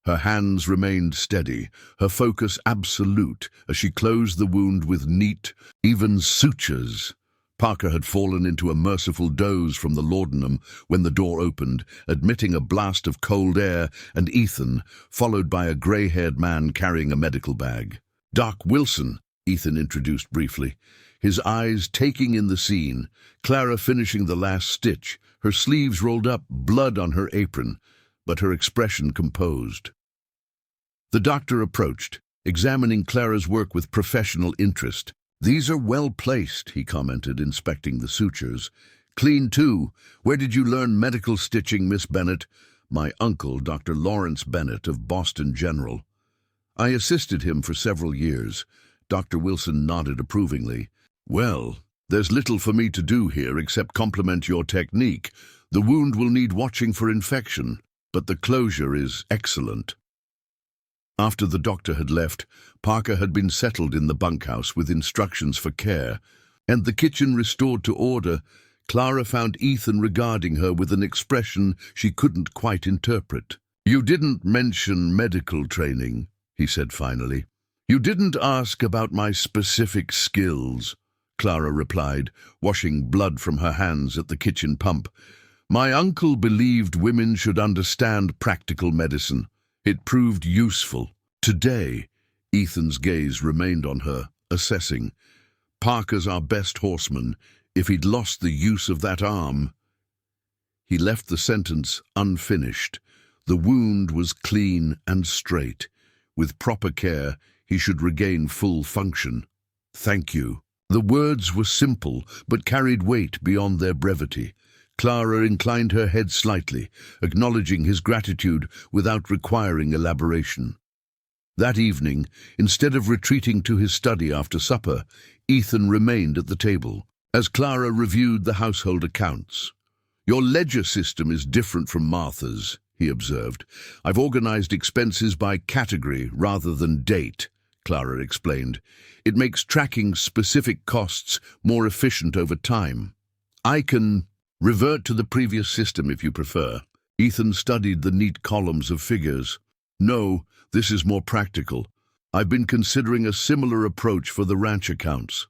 Her hands remained steady, her focus absolute, as she closed the wound with neat, even sutures. Parker had fallen into a merciful doze from the laudanum when the door opened, admitting a blast of cold air and Ethan, followed by a grey-haired man carrying a medical bag. "Doc Wilson," Ethan introduced briefly, his eyes taking in the scene, Clara finishing the last stitch, her sleeves rolled up, blood on her apron, but her expression composed. The doctor approached, examining Clara's work with professional interest. "These are well placed," he commented, inspecting the sutures. "Clean, too. Where did you learn medical stitching, Miss Bennett?" "My uncle, Dr. Lawrence Bennett of Boston General. I assisted him for several years." Dr. Wilson nodded approvingly. "Well, there's little for me to do here except compliment your technique. The wound will need watching for infection, but the closure is excellent." After the doctor had left, Parker had been settled in the bunkhouse with instructions for care, and the kitchen restored to order. Clara found Ethan regarding her with an expression she couldn't quite interpret. "You didn't mention medical training," he said finally. "You didn't ask about my specific skills," Clara replied, washing blood from her hands at the kitchen pump. "My uncle believed women should understand practical medicine. It proved useful. Today," Ethan's gaze remained on her, assessing. "Parker's our best horseman. If he'd lost the use of that arm—" He left the sentence unfinished. The wound was clean and straight. With proper care, he should regain full function. "Thank you." The words were simple, but carried weight beyond their brevity. Clara inclined her head slightly, acknowledging his gratitude without requiring elaboration. That evening, instead of retreating to his study after supper, Ethan remained at the table, as Clara reviewed the household accounts. "Your ledger system is different from Martha's," he observed. "I've organized expenses by category rather than date," Clara explained. "It makes tracking specific costs more efficient over time. I can revert to the previous system if you prefer." Ethan studied the neat columns of figures. "No, this is more practical. I've been considering a similar approach for the ranch accounts."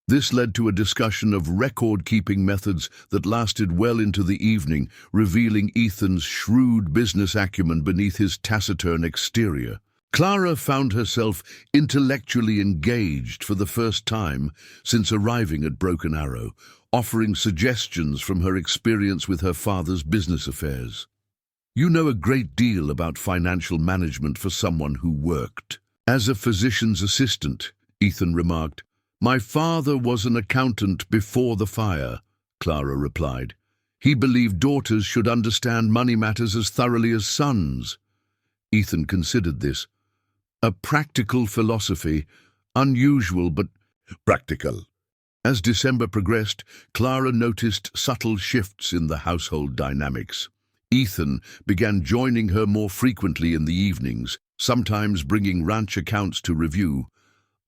This led to a discussion of record-keeping methods that lasted well into the evening, revealing Ethan's shrewd business acumen beneath his taciturn exterior. Clara found herself intellectually engaged for the first time since arriving at Broken Arrow, offering suggestions from her experience with her father's business affairs. "You know a great deal about financial management for someone who worked." "As a physician's assistant," Ethan remarked. "My father was an accountant before the fire," Clara replied. "He believed daughters should understand money matters as thoroughly as sons." Ethan considered this. A practical philosophy, unusual but practical. As December progressed, Clara noticed subtle shifts in the household dynamics. Ethan began joining her more frequently in the evenings, sometimes bringing ranch accounts to review,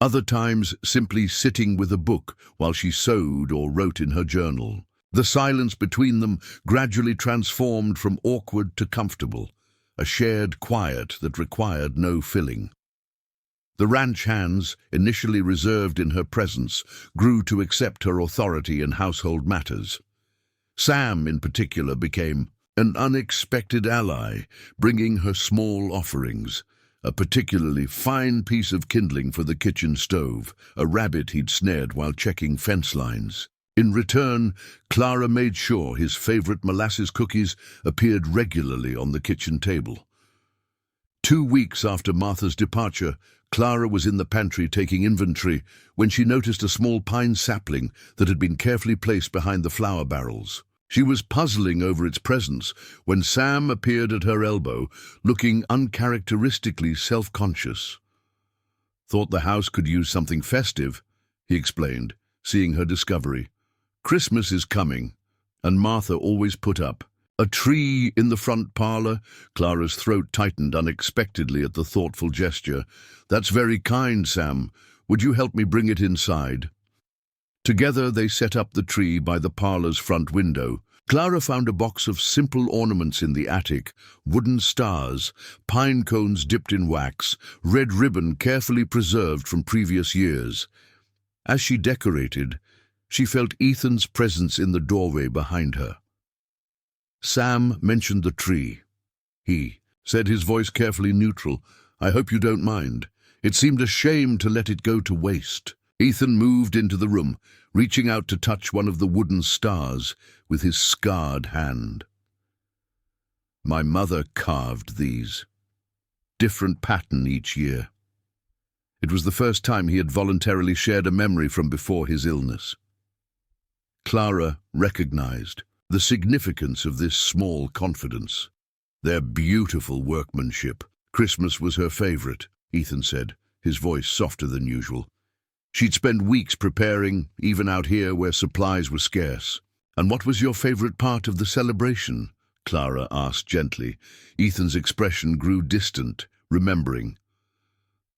other times simply sitting with a book while she sewed or wrote in her journal. The silence between them gradually transformed from awkward to comfortable, a shared quiet that required no filling. The ranch hands, initially reserved in her presence, grew to accept her authority in household matters. Sam, in particular, became an unexpected ally, bringing her small offerings, a particularly fine piece of kindling for the kitchen stove, a rabbit he'd snared while checking fence lines. In return, Clara made sure his favorite molasses cookies appeared regularly on the kitchen table. 2 weeks after Martha's departure, Clara was in the pantry taking inventory when she noticed a small pine sapling that had been carefully placed behind the flour barrels. She was puzzling over its presence when Sam appeared at her elbow, looking uncharacteristically self-conscious. "Thought the house could use something festive," he explained, seeing her discovery. "Christmas is coming, and Martha always put up a tree in the front parlor." Clara's throat tightened unexpectedly at the thoughtful gesture. "That's very kind, Sam. Would you help me bring it inside?" Together they set up the tree by the parlor's front window. Clara found a box of simple ornaments in the attic: wooden stars, pine cones dipped in wax, red ribbon carefully preserved from previous years. As she decorated, she felt Ethan's presence in the doorway behind her. Sam mentioned the tree. He said, his voice carefully neutral, "I hope you don't mind. It seemed a shame to let it go to waste." Ethan moved into the room, reaching out to touch one of the wooden stars with his scarred hand. "My mother carved these. Different pattern each year." It was the first time he had voluntarily shared a memory from before his illness. Clara recognized the significance of this small confidence. Their beautiful workmanship. Christmas was her favorite, Ethan said, his voice softer than usual. She'd spend weeks preparing, even out here where supplies were scarce. "And what was your favorite part of the celebration?" Clara asked gently. Ethan's expression grew distant, remembering.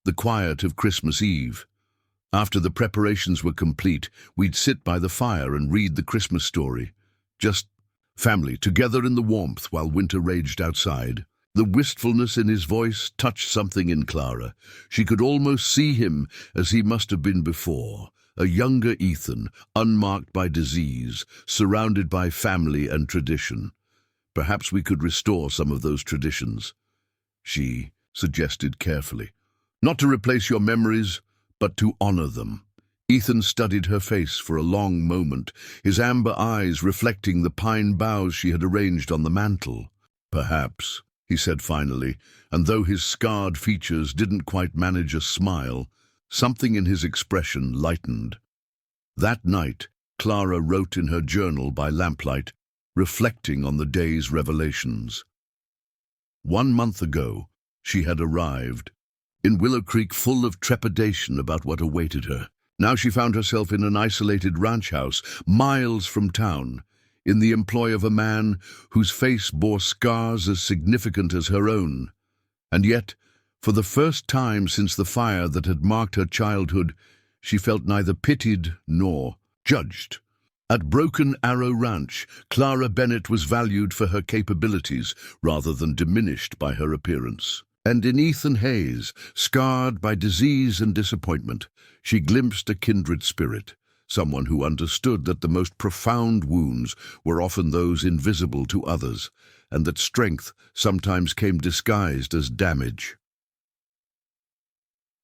"The quiet of Christmas Eve. After the preparations were complete, we'd sit by the fire and read the Christmas story. Just family, together in the warmth while winter raged outside." The wistfulness in his voice touched something in Clara. She could almost see him as he must have been before, a younger Ethan, unmarked by disease, surrounded by family and tradition. "Perhaps we could restore some of those traditions," she suggested carefully. "Not to replace your memories, but to honor them." Ethan studied her face for a long moment, his amber eyes reflecting the pine boughs she had arranged on the mantel. "Perhaps," he said finally, and though his scarred features didn't quite manage a smile, something in his expression lightened. That night, Clara wrote in her journal by lamplight, reflecting on the day's revelations. 1 month ago, she had arrived in Willow Creek full of trepidation about what awaited her. Now she found herself in an isolated ranch house, miles from town, in the employ of a man whose face bore scars as significant as her own. And yet, for the first time since the fire that had marked her childhood, she felt neither pitied nor judged. At Broken Arrow Ranch, Clara Bennett was valued for her capabilities rather than diminished by her appearance. And in Ethan Hayes, scarred by disease and disappointment, she glimpsed a kindred spirit. Someone who understood that the most profound wounds were often those invisible to others, and that strength sometimes came disguised as damage.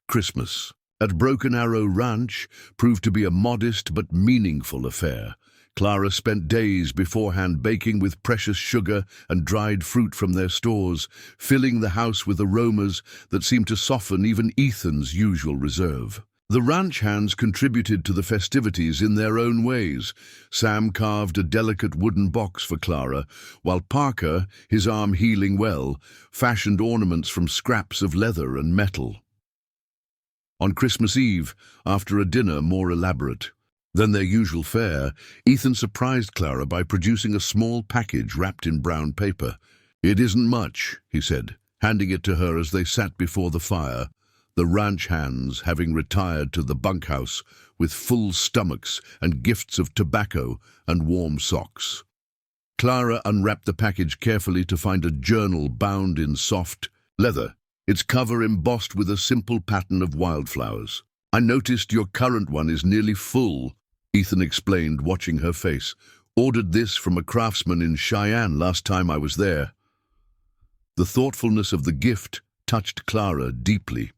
Christmas at Broken Arrow Ranch proved to be a modest but meaningful affair. Clara spent days beforehand baking with precious sugar and dried fruit from their stores, filling the house with aromas that seemed to soften even Ethan's usual reserve. The ranch hands contributed to the festivities in their own ways. Sam carved a delicate wooden box for Clara, while Parker, his arm healing well, fashioned ornaments from scraps of leather and metal. On Christmas Eve, after a dinner more elaborate than their usual fare, Ethan surprised Clara by producing a small package wrapped in brown paper. "It isn't much," he said, handing it to her as they sat before the fire, the ranch hands having retired to the bunkhouse with full stomachs and gifts of tobacco and warm socks. Clara unwrapped the package carefully to find a journal bound in soft leather, its cover embossed with a simple pattern of wildflowers. "I noticed your current one is nearly full," Ethan explained, watching her face. "Ordered this from a craftsman in Cheyenne last time I was there." The thoughtfulness of the gift touched Clara deeply.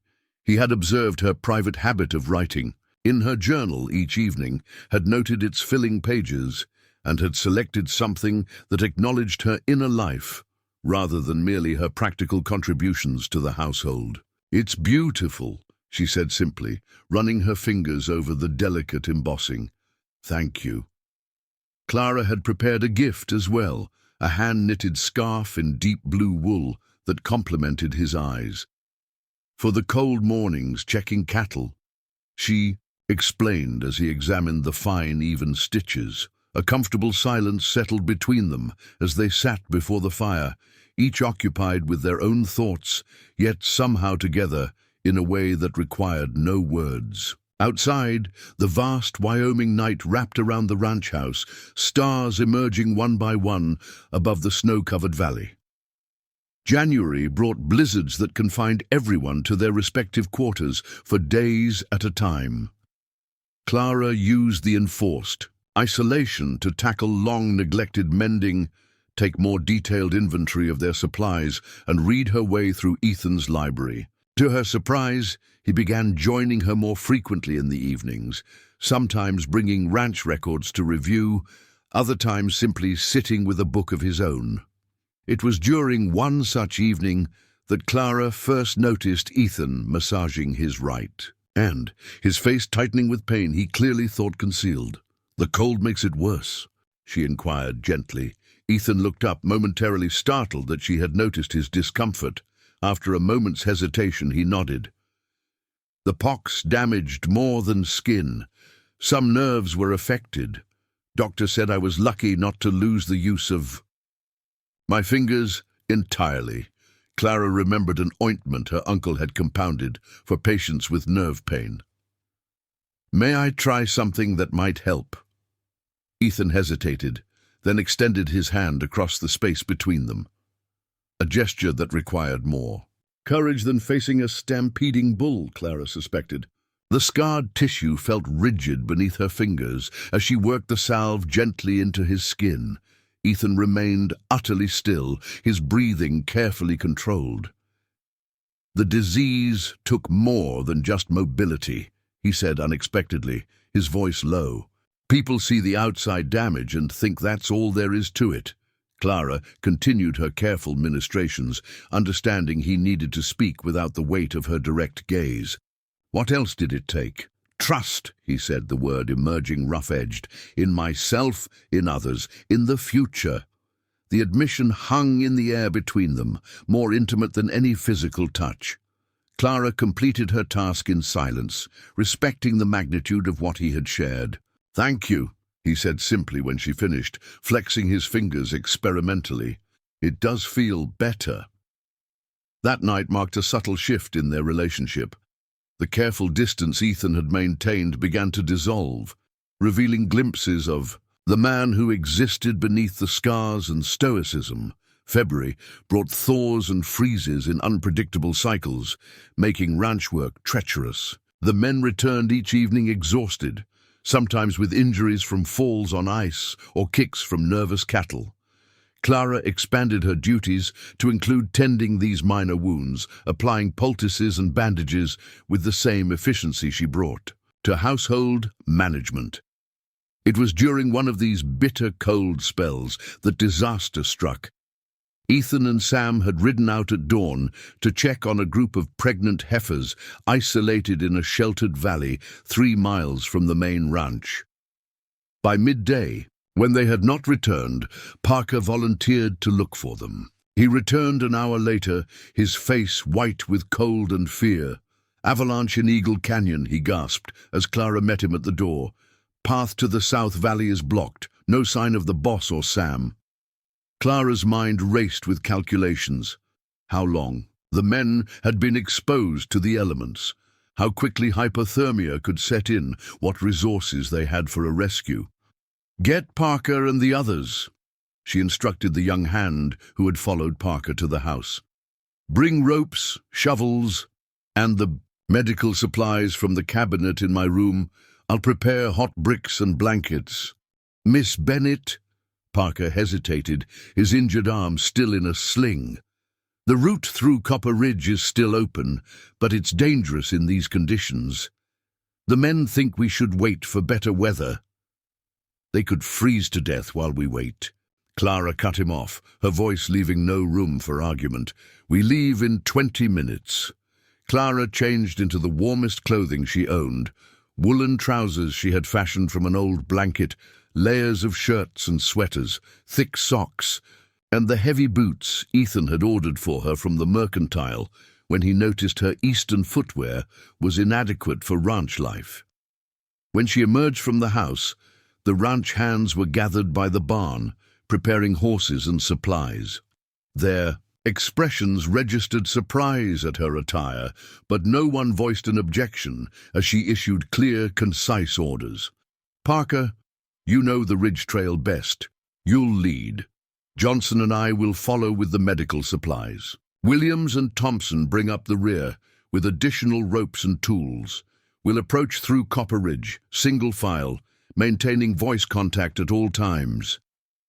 He had observed her private habit of writing. In her journal each evening, had noted its filling pages, and had selected something that acknowledged her inner life, rather than merely her practical contributions to the household. "It's beautiful," she said simply, running her fingers over the delicate embossing. "Thank you." Clara had prepared a gift as well, a hand-knitted scarf in deep blue wool that complemented his eyes. "For the cold mornings checking cattle," she explained as he examined the fine, even stitches. A comfortable silence settled between them as they sat before the fire, each occupied with their own thoughts, yet somehow together in a way that required no words. Outside, the vast Wyoming night wrapped around the ranch house, stars emerging one by one above the snow-covered valley. January brought blizzards that confined everyone to their respective quarters for days at a time. Clara used the enforced isolation to tackle long-neglected mending, take more detailed inventory of their supplies, and read her way through Ethan's library. To her surprise, he began joining her more frequently in the evenings, sometimes bringing ranch records to review, other times simply sitting with a book of his own. It was during one such evening that Clara first noticed Ethan massaging his right hand, his face tightening with pain he clearly thought concealed. "The cold makes it worse," she inquired gently. Ethan looked up, momentarily startled that she had noticed his discomfort. After a moment's hesitation, he nodded. "The pox damaged more than skin. Some nerves were affected. Doctor said I was lucky not to lose the use of my fingers entirely." Clara remembered an ointment her uncle had compounded for patients with nerve pain. "May I try something that might help?" Ethan hesitated, then extended his hand across the space between them. A gesture that required more courage than facing a stampeding bull, Clara suspected. The scarred tissue felt rigid beneath her fingers as she worked the salve gently into his skin. Ethan remained utterly still, his breathing carefully controlled. "The disease took more than just mobility," he said unexpectedly, his voice low. "People see the outside damage and think that's all there is to it." Clara continued her careful ministrations, understanding he needed to speak without the weight of her direct gaze. "What else did it take?" "Trust," he said, the word emerging rough-edged. "In myself, in others, in the future." The admission hung in the air between them, more intimate than any physical touch. Clara completed her task in silence, respecting the magnitude of what he had shared. "Thank you," he said simply when she finished, flexing his fingers experimentally. "It does feel better." That night marked a subtle shift in their relationship. The careful distance Ethan had maintained began to dissolve, revealing glimpses of the man who existed beneath the scars and stoicism. February brought thaws and freezes in unpredictable cycles, making ranch work treacherous. The men returned each evening exhausted, sometimes with injuries from falls on ice or kicks from nervous cattle. Clara expanded her duties to include tending these minor wounds, applying poultices and bandages with the same efficiency she brought to household management. It was during one of these bitter cold spells that disaster struck. Ethan and Sam had ridden out at dawn to check on a group of pregnant heifers isolated in a sheltered valley 3 miles from the main ranch. By midday, when they had not returned, Parker volunteered to look for them. He returned an hour later, his face white with cold and fear. "Avalanche in Eagle Canyon," he gasped as Clara met him at the door. "Path to the South Valley is blocked. No sign of the boss or Sam." Clara's mind raced with calculations. How long? The men had been exposed to the elements. How quickly hypothermia could set in, what resources they had for a rescue. "Get Parker and the others," she instructed the young hand who had followed Parker to the house. "Bring ropes, shovels, and the medical supplies from the cabinet in my room. I'll prepare hot bricks and blankets." "Miss Bennett?" Parker hesitated, his injured arm still in a sling. "The route through Copper Ridge is still open, but it's dangerous in these conditions. The men think we should wait for better weather." "They could freeze to death while we wait." Clara cut him off, her voice leaving no room for argument. "We leave in 20 minutes. Clara changed into the warmest clothing she owned, woolen trousers she had fashioned from an old blanket, layers of shirts and sweaters, thick socks, and the heavy boots Ethan had ordered for her from the mercantile when he noticed her Eastern footwear was inadequate for ranch life. When she emerged from the house, the ranch hands were gathered by the barn, preparing horses and supplies. There, Expressions registered surprise at her attire, but no one voiced an objection as she issued clear, concise orders. "Parker, you know the ridge trail best. You'll lead. Johnson and I will follow with the medical supplies. Williams and Thompson bring up the rear with additional ropes and tools. We'll approach through Copper Ridge, single file, maintaining voice contact at all times."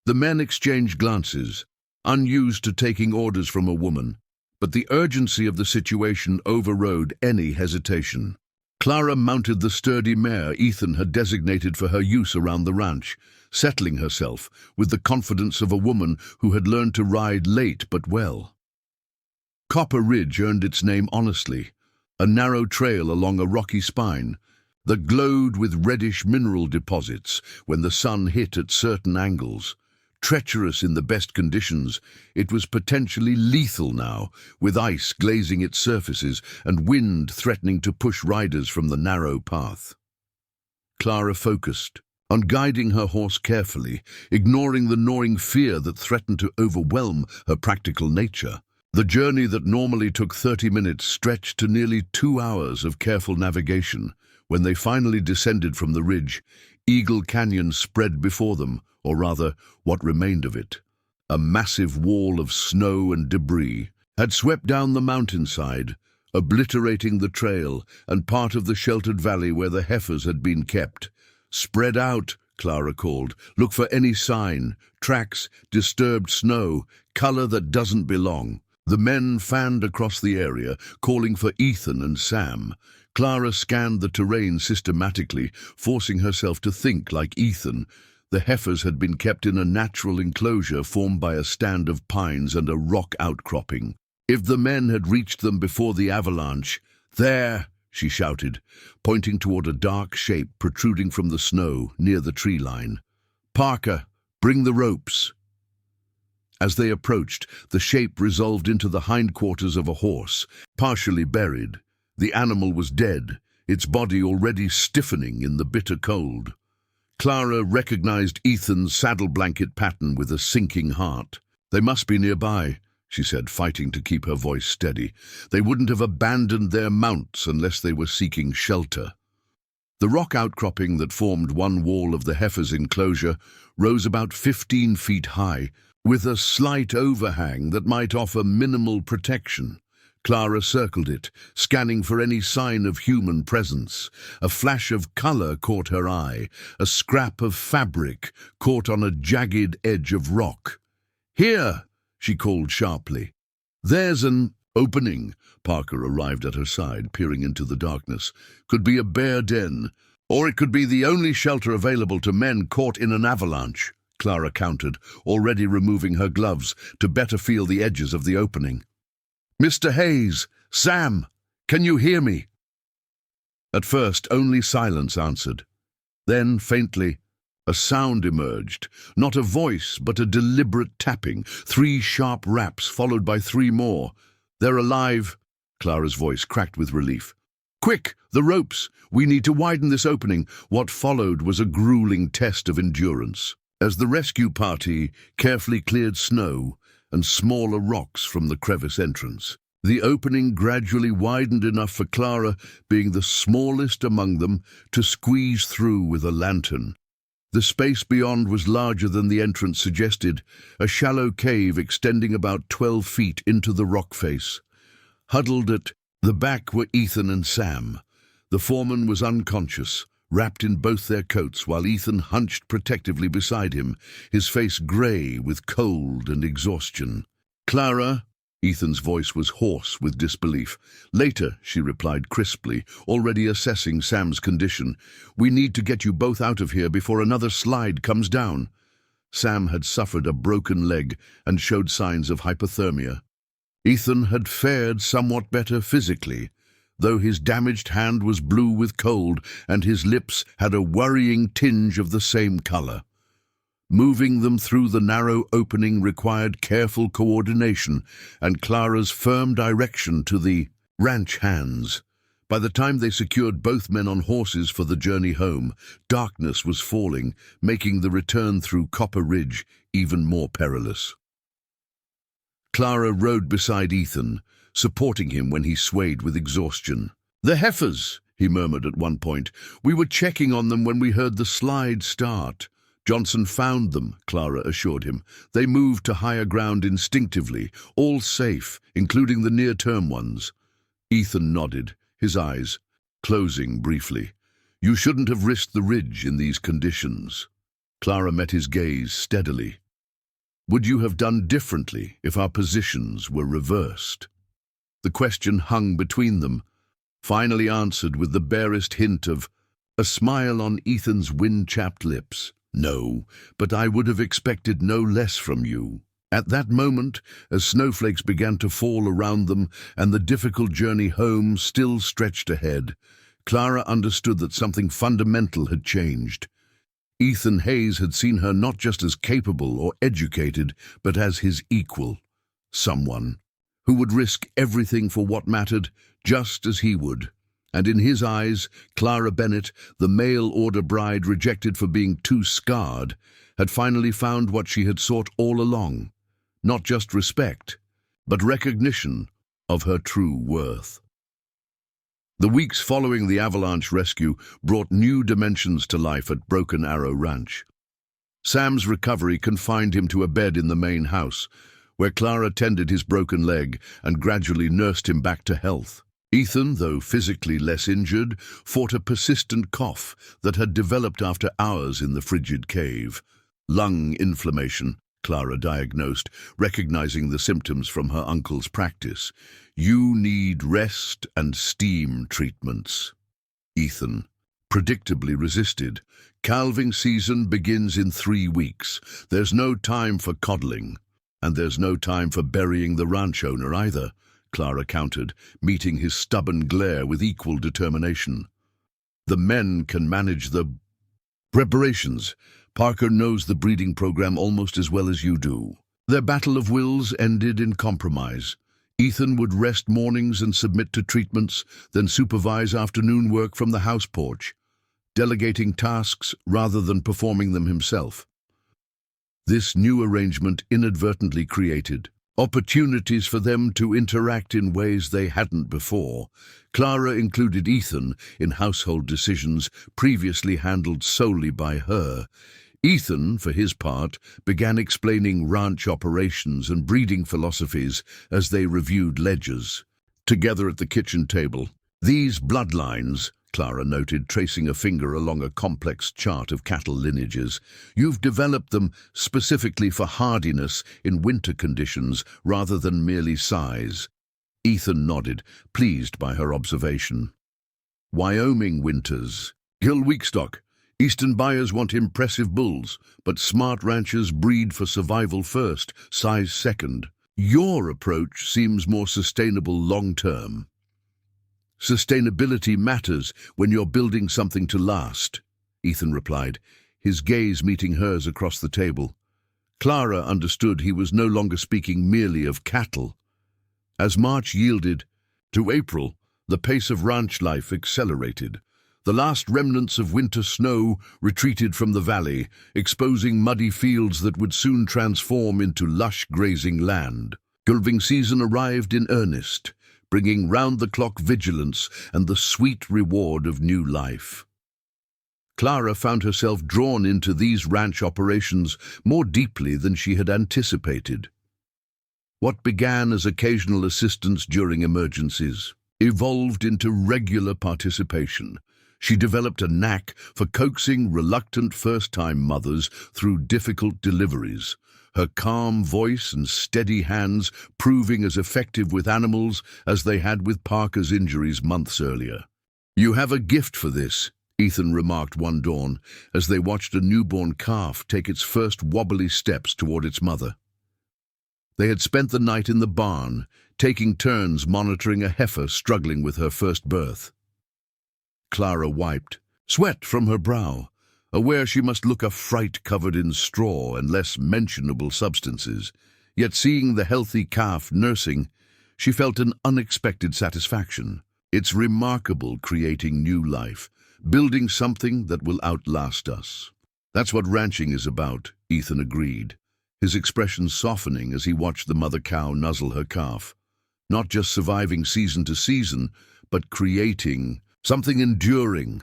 The men exchanged glances, unused to taking orders from a woman, but the urgency of the situation overrode any hesitation. Clara mounted the sturdy mare Ethan had designated for her use around the ranch, settling herself with the confidence of a woman who had learned to ride late but well. Copper Ridge earned its name honestly, a narrow trail along a rocky spine that glowed with reddish mineral deposits when the sun hit at certain angles. Treacherous in the best conditions, it was potentially lethal now, with ice glazing its surfaces and wind threatening to push riders from the narrow path. Clara focused on guiding her horse carefully, ignoring the gnawing fear that threatened to overwhelm her practical nature. The journey that normally took 30 minutes stretched to nearly 2 hours of careful navigation. When they finally descended from the ridge, Eagle Canyon spread before them, or rather, what remained of it. A massive wall of snow and debris had swept down the mountainside, obliterating the trail and part of the sheltered valley where the heifers had been kept. "Spread out," Clara called. "Look for any sign, tracks, disturbed snow, color that doesn't belong." The men fanned across the area, calling for Ethan and Sam. Clara scanned the terrain systematically, forcing herself to think like Ethan. The heifers had been kept in a natural enclosure formed by a stand of pines and a rock outcropping. If the men had reached them before the avalanche— "There!" she shouted, pointing toward a dark shape protruding from the snow near the tree line. "Parker, bring the ropes." As they approached, the shape resolved into the hindquarters of a horse, partially buried. The animal was dead, its body already stiffening in the bitter cold. Clara recognized Ethan's saddle blanket pattern with a sinking heart. "They must be nearby," she said, fighting to keep her voice steady. "They wouldn't have abandoned their mounts unless they were seeking shelter." The rock outcropping that formed one wall of the heifer's enclosure rose about 15 feet high, with a slight overhang that might offer minimal protection. Clara circled it, scanning for any sign of human presence. A flash of color caught her eye, a scrap of fabric caught on a jagged edge of rock. "Here!" she called sharply. "There's an opening." Parker arrived at her side, peering into the darkness. "Could be a bear den, or it could be the only shelter available to men caught in an avalanche," Clara countered, already removing her gloves to better feel the edges of the opening. "Mr. Hayes, Sam, can you hear me?" At first, only silence answered. Then, faintly, a sound emerged, not a voice, but a deliberate tapping, 3 sharp raps followed by 3 more. "They're alive," Clara's voice cracked with relief. "Quick, the ropes! We need to widen this opening." What followed was a grueling test of endurance. As the rescue party carefully cleared snow and smaller rocks from the crevice entrance, the opening gradually widened enough for Clara, being the smallest among them, to squeeze through with a lantern. The space beyond was larger than the entrance suggested, a shallow cave extending about 12 feet into the rock face. Huddled at the back were Ethan and Sam. The foreman was unconscious, wrapped in both their coats, while Ethan hunched protectively beside him, his face grey with cold and exhaustion. "Clara?" Ethan's voice was hoarse with disbelief. "Later," she replied crisply, already assessing Sam's condition. "We need to get you both out of here before another slide comes down." Sam had suffered a broken leg and showed signs of hypothermia. Ethan had fared somewhat better physically, though his damaged hand was blue with cold and his lips had a worrying tinge of the same color. Moving them through the narrow opening required careful coordination and Clara's firm direction to the ranch hands. By the time they secured both men on horses for the journey home, darkness was falling, making the return through Copper Ridge even more perilous. Clara rode beside Ethan, supporting him when he swayed with exhaustion. "The heifers," he murmured at one point. "We were checking on them when we heard the slide start." "Johnson found them," Clara assured him. "They moved to higher ground instinctively, all safe, including the near-term ones." Ethan nodded, his eyes closing briefly. "You shouldn't have risked the ridge in these conditions." Clara met his gaze steadily. "Would you have done differently if our positions were reversed?" The question hung between them, finally answered with the barest hint of a smile on Ethan's wind-chapped lips. "No, but I would have expected no less from you." At that moment, as snowflakes began to fall around them and the difficult journey home still stretched ahead, Clara understood that something fundamental had changed. Ethan Hayes had seen her not just as capable or educated, but as his equal. Someone who would risk everything for what mattered, just as he would. And in his eyes, Clara Bennett, the mail-order bride rejected for being too scarred, had finally found what she had sought all along. Not just respect, but recognition of her true worth. The weeks following the avalanche rescue brought new dimensions to life at Broken Arrow Ranch. Sam's recovery confined him to a bed in the main house, where Clara tended his broken leg and gradually nursed him back to health. Ethan, though physically less injured, fought a persistent cough that had developed after hours in the frigid cave. Lung inflammation, Clara diagnosed, recognizing the symptoms from her uncle's practice. "You need rest and steam treatments." Ethan predictably resisted. "Calving season begins in 3 weeks. There's no time for coddling, and there's no time for burying the ranch owner either," Clara countered, meeting his stubborn glare with equal determination. "The men can manage the preparations. Parker knows the breeding program almost as well as you do." Their battle of wills ended in compromise. Ethan would rest mornings and submit to treatments, then supervise afternoon work from the house porch, delegating tasks rather than performing them himself. This new arrangement inadvertently created opportunities for them to interact in ways they hadn't before. Clara included Ethan in household decisions previously handled solely by her. Ethan, for his part, began explaining ranch operations and breeding philosophies as they reviewed ledgers. Together at the kitchen table, "These bloodlines," Clara noted, tracing a finger along a complex chart of cattle lineages, "you've developed them specifically for hardiness in winter conditions rather than merely size." Ethan nodded, pleased by her observation. "Wyoming winters. Gil Weekstock. Eastern buyers want impressive bulls, but smart ranchers breed for survival first, size second. Your approach seems more sustainable long-term." "Sustainability matters when you're building something to last," Ethan replied, his gaze meeting hers across the table. Clara understood he was no longer speaking merely of cattle. As March yielded to April, the pace of ranch life accelerated. The last remnants of winter snow retreated from the valley, exposing muddy fields that would soon transform into lush grazing land. Calving season arrived in earnest, bringing round-the-clock vigilance and the sweet reward of new life. Clara found herself drawn into these ranch operations more deeply than she had anticipated. What began as occasional assistance during emergencies evolved into regular participation. She developed a knack for coaxing reluctant first-time mothers through difficult deliveries, her calm voice and steady hands proving as effective with animals as they had with Parker's injuries months earlier. "You have a gift for this," Ethan remarked one dawn as they watched a newborn calf take its first wobbly steps toward its mother. They had spent the night in the barn, taking turns monitoring a heifer struggling with her first birth. Clara wiped sweat from her brow, aware she must look a fright covered in straw and less mentionable substances. Yet seeing the healthy calf nursing, she felt an unexpected satisfaction. It's remarkable creating new life, building something that will outlast us. That's what ranching is about, Ethan agreed, his expression softening as he watched the mother cow nuzzle her calf. Not just surviving season to season, but creating something enduring.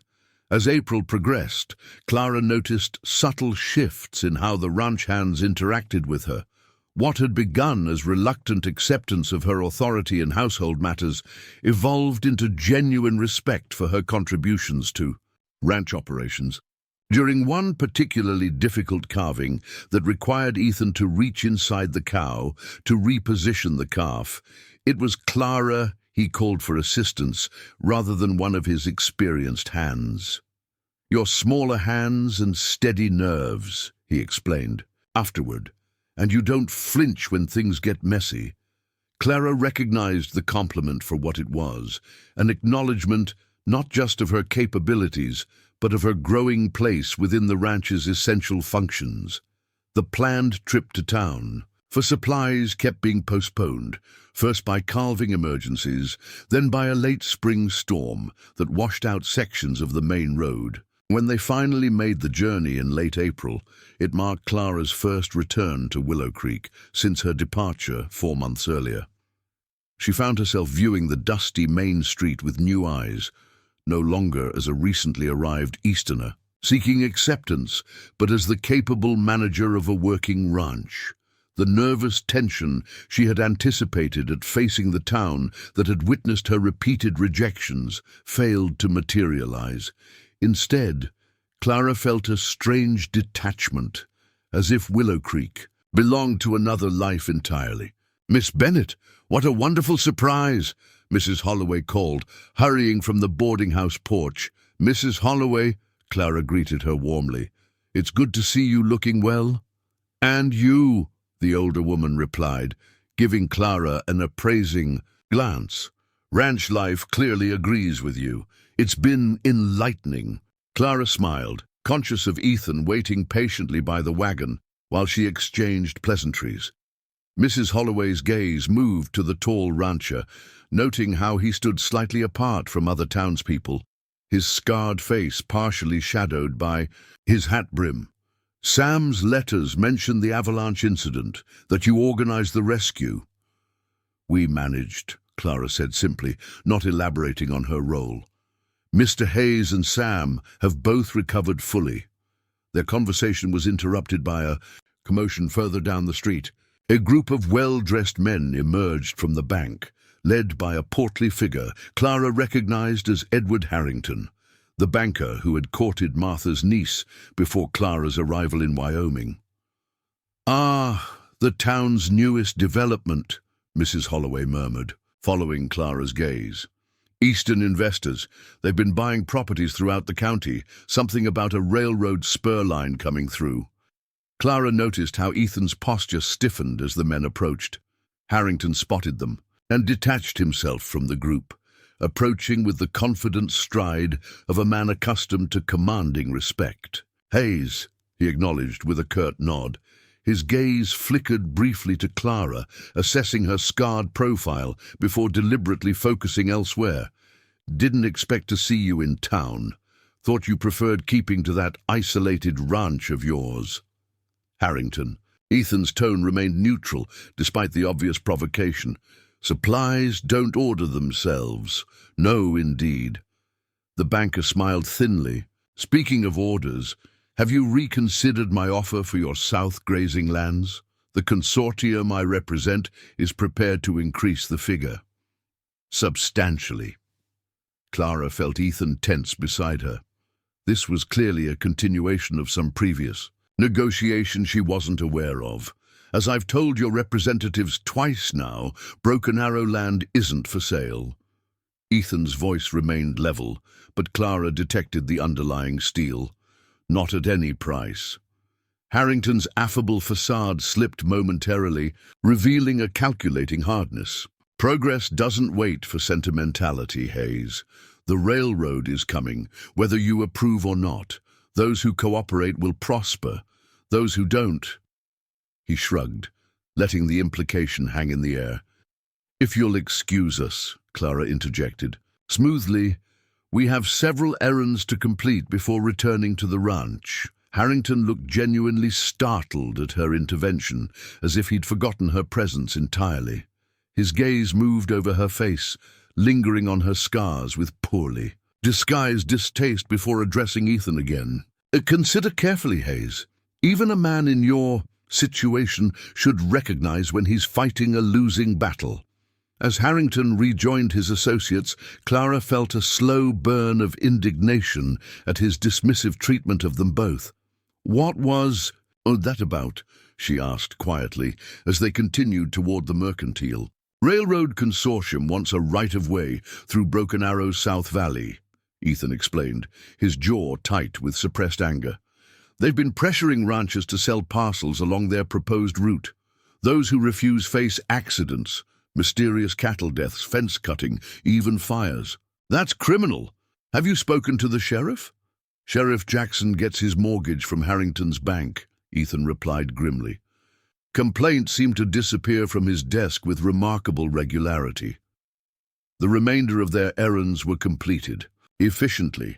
As April progressed, Clara noticed subtle shifts in how the ranch hands interacted with her. What had begun as reluctant acceptance of her authority in household matters evolved into genuine respect for her contributions to ranch operations. During one particularly difficult calving that required Ethan to reach inside the cow to reposition the calf, it was Clara he called for assistance rather than one of his experienced hands. "Your smaller hands and steady nerves," he explained. "Afterward. And you don't flinch when things get messy." Clara recognized the compliment for what it was, an acknowledgement not just of her capabilities, but of her growing place within the ranch's essential functions. The planned trip to town for supplies kept being postponed, first by calving emergencies, then by a late spring storm that washed out sections of the main road. When they finally made the journey in late April, it marked Clara's first return to Willow Creek since her departure 4 months earlier. She found herself viewing the dusty main street with new eyes, no longer as a recently arrived Easterner, seeking acceptance, but as the capable manager of a working ranch. The nervous tension she had anticipated at facing the town that had witnessed her repeated rejections failed to materialize. Instead, Clara felt a strange detachment, as if Willow Creek belonged to another life entirely. "Miss Bennett, what a wonderful surprise!" Mrs. Holloway called, hurrying from the boarding house porch. "Mrs. Holloway," Clara greeted her warmly. "It's good to see you looking well." "And you," the older woman replied, giving Clara an appraising glance. "Ranch life clearly agrees with you. It's been enlightening." Clara smiled, conscious of Ethan waiting patiently by the wagon while she exchanged pleasantries. Mrs. Holloway's gaze moved to the tall rancher, noting how he stood slightly apart from other townspeople, his scarred face partially shadowed by his hat brim. "Sam's letters mentioned the avalanche incident, that you organized the rescue." "We managed," Clara said simply, not elaborating on her role. "Mr. Hayes and Sam have both recovered fully." Their conversation was interrupted by a commotion further down the street. A group of well-dressed men emerged from the bank, led by a portly figure Clara recognized as Edward Harrington, the banker who had courted Martha's niece before Clara's arrival in Wyoming. "Ah, the town's newest development," Mrs. Holloway murmured, following Clara's gaze. "Eastern investors. They've been buying properties throughout the county, something about a railroad spur line coming through." Clara noticed how Ethan's posture stiffened as the men approached. Harrington spotted them and detached himself from the group, approaching with the confident stride of a man accustomed to commanding respect. "Hayes," he acknowledged with a curt nod. His gaze flickered briefly to Clara, assessing her scarred profile before deliberately focusing elsewhere. "Didn't expect to see you in town. Thought you preferred keeping to that isolated ranch of yours." Harrington. Ethan's tone remained neutral, despite the obvious provocation. "Supplies don't order themselves. No, indeed." The banker smiled thinly. "Speaking of orders, have you reconsidered my offer for your south grazing lands? The consortium I represent is prepared to increase the figure substantially." Clara felt Ethan tense beside her. This was clearly a continuation of some previous negotiation she wasn't aware of. "As I've told your representatives twice now, Broken Arrow land isn't for sale." Ethan's voice remained level, but Clara detected the underlying steel. "Not at any price." Harrington's affable facade slipped momentarily, revealing a calculating hardness. "Progress doesn't wait for sentimentality, Hayes. The railroad is coming, whether you approve or not. Those who cooperate will prosper. Those who don't—" He shrugged, letting the implication hang in the air. "If you'll excuse us," Clara interjected smoothly, "we have several errands to complete before returning to the ranch." Harrington looked genuinely startled at her intervention, as if he'd forgotten her presence entirely. His gaze moved over her face, lingering on her scars with poorly disguised distaste before addressing Ethan again. Consider carefully, Hayes. Even a man in your situation should recognize when he's fighting a losing battle. As Harrington rejoined his associates, Clara felt a slow burn of indignation at his dismissive treatment of them both. What was that about? She asked quietly as they continued toward the mercantile. Railroad Consortium wants a right-of-way through Broken Arrow's South Valley, Ethan explained, his jaw tight with suppressed anger. They've been pressuring ranchers to sell parcels along their proposed route. Those who refuse face accidents, mysterious cattle deaths, fence cutting, even fires. That's criminal. Have you spoken to the sheriff? Sheriff Jackson gets his mortgage from Harrington's bank, Ethan replied grimly. Complaints seem to disappear from his desk with remarkable regularity. The remainder of their errands were completed, efficiently,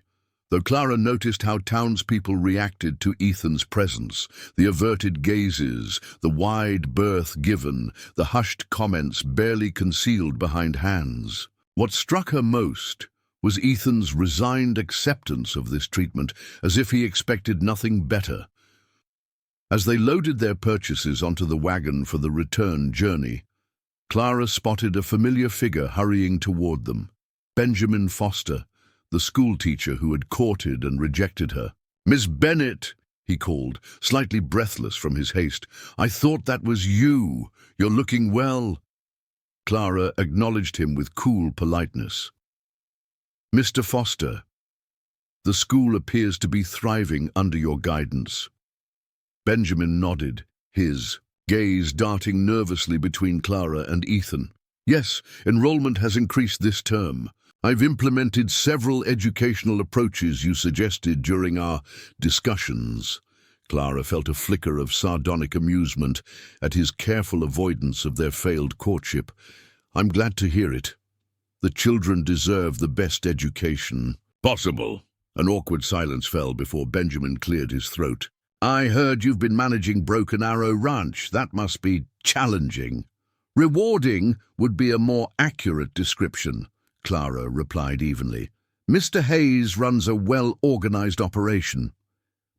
though Clara noticed how townspeople reacted to Ethan's presence, the averted gazes, the wide berth given, the hushed comments barely concealed behind hands. What struck her most was Ethan's resigned acceptance of this treatment, as if he expected nothing better. As they loaded their purchases onto the wagon for the return journey, Clara spotted a familiar figure hurrying toward them. Benjamin Foster, the schoolteacher who had courted and rejected her. "Miss Bennett," he called, slightly breathless from his haste. "I thought that was you. You're looking well." Clara acknowledged him with cool politeness. "Mr. Foster, the school appears to be thriving under your guidance." Benjamin nodded, his gaze darting nervously between Clara and Ethan. "Yes, enrollment has increased this term. I've implemented several educational approaches you suggested during our discussions." Clara felt a flicker of sardonic amusement at his careful avoidance of their failed courtship. "I'm glad to hear it. The children deserve the best education possible." An awkward silence fell before Benjamin cleared his throat. "I heard you've been managing Broken Arrow Ranch. That must be challenging." "Rewarding would be a more accurate description," Clara replied evenly. "Mr. Hayes runs a well-organized operation."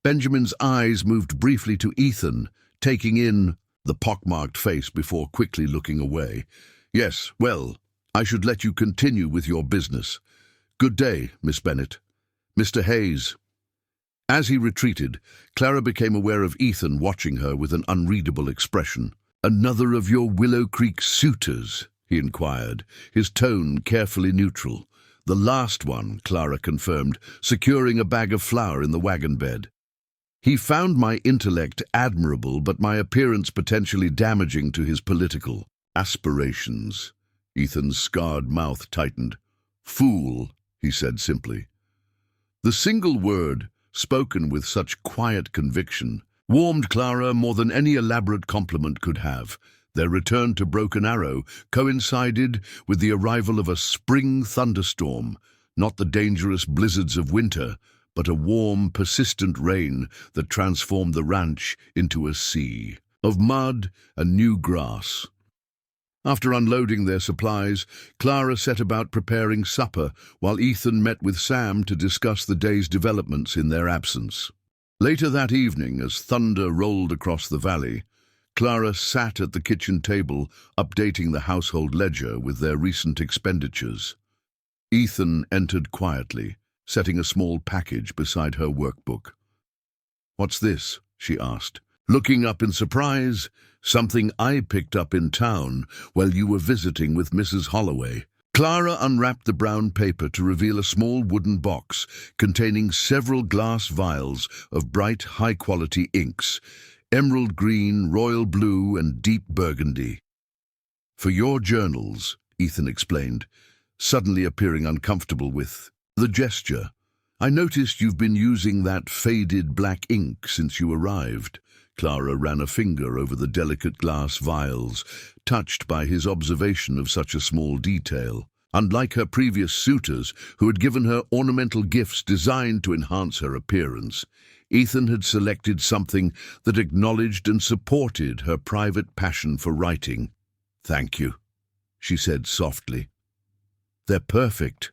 Benjamin's eyes moved briefly to Ethan, taking in the pockmarked face before quickly looking away. "Yes, well, I should let you continue with your business. Good day, Miss Bennett. Mr. Hayes." As he retreated, Clara became aware of Ethan watching her with an unreadable expression. "Another of your Willow Creek suitors?" he inquired, his tone carefully neutral. "The last one," Clara confirmed, securing a bag of flour in the wagon bed. "He found my intellect admirable, but my appearance potentially damaging to his political aspirations." Ethan's scarred mouth tightened. "Fool," he said simply. The single word, spoken with such quiet conviction, warmed Clara more than any elaborate compliment could have. Their return to Broken Arrow coincided with the arrival of a spring thunderstorm, not the dangerous blizzards of winter, but a warm, persistent rain that transformed the ranch into a sea of mud and new grass. After unloading their supplies, Clara set about preparing supper, while Ethan met with Sam to discuss the day's developments in their absence. Later that evening, as thunder rolled across the valley, Clara sat at the kitchen table, updating the household ledger with their recent expenditures. Ethan entered quietly, setting a small package beside her workbook. "What's this?" she asked, looking up in surprise. "Something I picked up in town while you were visiting with Mrs. Holloway." Clara unwrapped the brown paper to reveal a small wooden box containing several glass vials of bright, high-quality inks, emerald green, royal blue, and deep burgundy. "For your journals," Ethan explained, suddenly appearing uncomfortable with the gesture. "I noticed you've been using that faded black ink since you arrived." Clara ran a finger over the delicate glass vials, touched by his observation of such a small detail. Unlike her previous suitors, who had given her ornamental gifts designed to enhance her appearance, Ethan had selected something that acknowledged and supported her private passion for writing. "Thank you," she said softly. "They're perfect."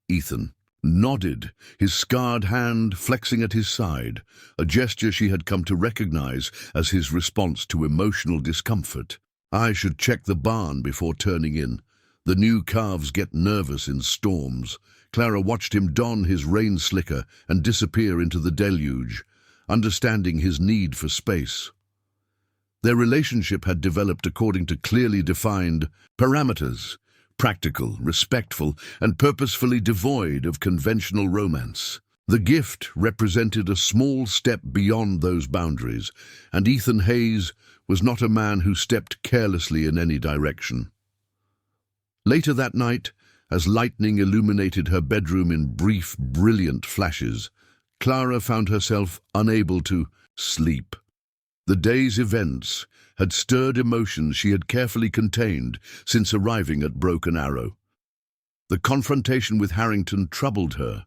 Ethan nodded, his scarred hand flexing at his side, a gesture she had come to recognize as his response to emotional discomfort. "I should check the barn before turning in. The new calves get nervous in storms." Clara watched him don his rain slicker and disappear into the deluge, understanding his need for space. Their relationship had developed according to clearly defined parameters, practical, respectful, and purposefully devoid of conventional romance. The gift represented a small step beyond those boundaries, and Ethan Hayes was not a man who stepped carelessly in any direction. Later that night, as lightning illuminated her bedroom in brief, brilliant flashes, Clara found herself unable to sleep. The day's events had stirred emotions she had carefully contained since arriving at Broken Arrow. The confrontation with Harrington troubled her,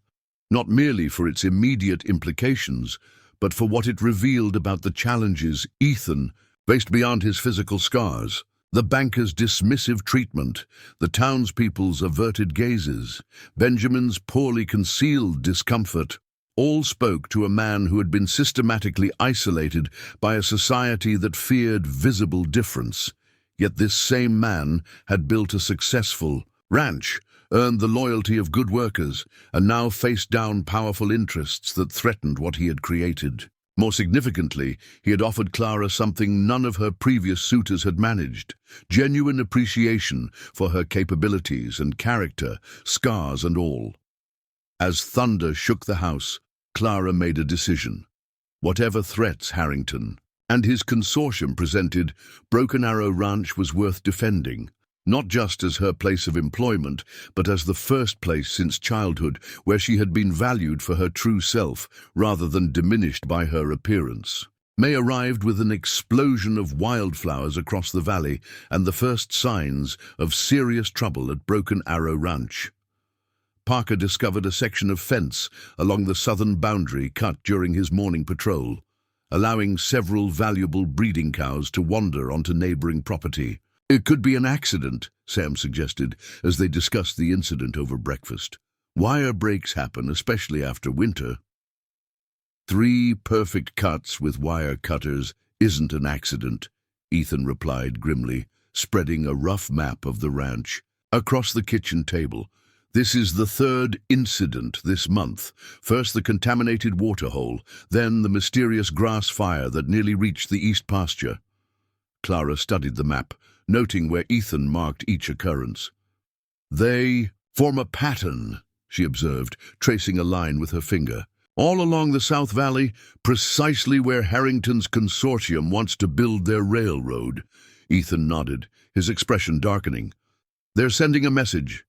not merely for its immediate implications, but for what it revealed about the challenges Ethan faced beyond his physical scars. The banker's dismissive treatment, the townspeople's averted gazes, Benjamin's poorly concealed discomfort, all spoke to a man who had been systematically isolated by a society that feared visible difference. Yet this same man had built a successful ranch, earned the loyalty of good workers, and now faced down powerful interests that threatened what he had created. More significantly, he had offered Clara something none of her previous suitors had managed: genuine appreciation for her capabilities and character, scars and all. As thunder shook the house, Clara made a decision. Whatever threats Harrington and his consortium presented, Broken Arrow Ranch was worth defending, not just as her place of employment, but as the first place since childhood where she had been valued for her true self rather than diminished by her appearance. May arrived with an explosion of wildflowers across the valley and the first signs of serious trouble at Broken Arrow Ranch. Parker discovered a section of fence along the southern boundary cut during his morning patrol, allowing several valuable breeding cows to wander onto neighboring property. "It could be an accident," Sam suggested, as they discussed the incident over breakfast. "Wire breaks happen, especially after winter." 3 perfect cuts with wire cutters isn't an accident, Ethan replied grimly, spreading a rough map of the ranch across the kitchen table. "This is the 3rd incident this month. First the contaminated waterhole, then the mysterious grass fire that nearly reached the east pasture." Clara studied the map, noting where Ethan marked each occurrence. "They form a pattern," she observed, tracing a line with her finger. "All along the South Valley, precisely where Harrington's consortium wants to build their railroad." Ethan nodded, his expression darkening. "They're sending a message.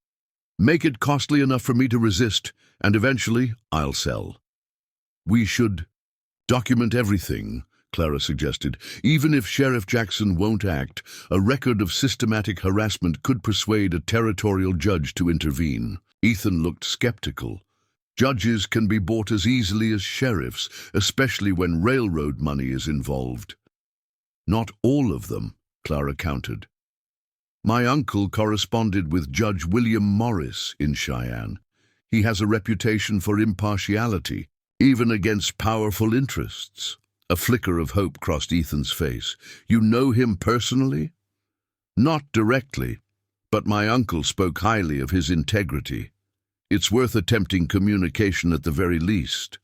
Make it costly enough for me to resist, and eventually I'll sell." "We should document everything," Clara suggested. "Even if Sheriff Jackson won't act, a record of systematic harassment could persuade a territorial judge to intervene." Ethan looked skeptical. "Judges can be bought as easily as sheriffs, especially when railroad money is involved." "Not all of them," Clara countered. "My uncle corresponded with Judge William Morris in Cheyenne. He has a reputation for impartiality, even against powerful interests." A flicker of hope crossed Ethan's face. "You know him personally?" "Not directly, but my uncle spoke highly of his integrity. It's worth attempting communication at the very least."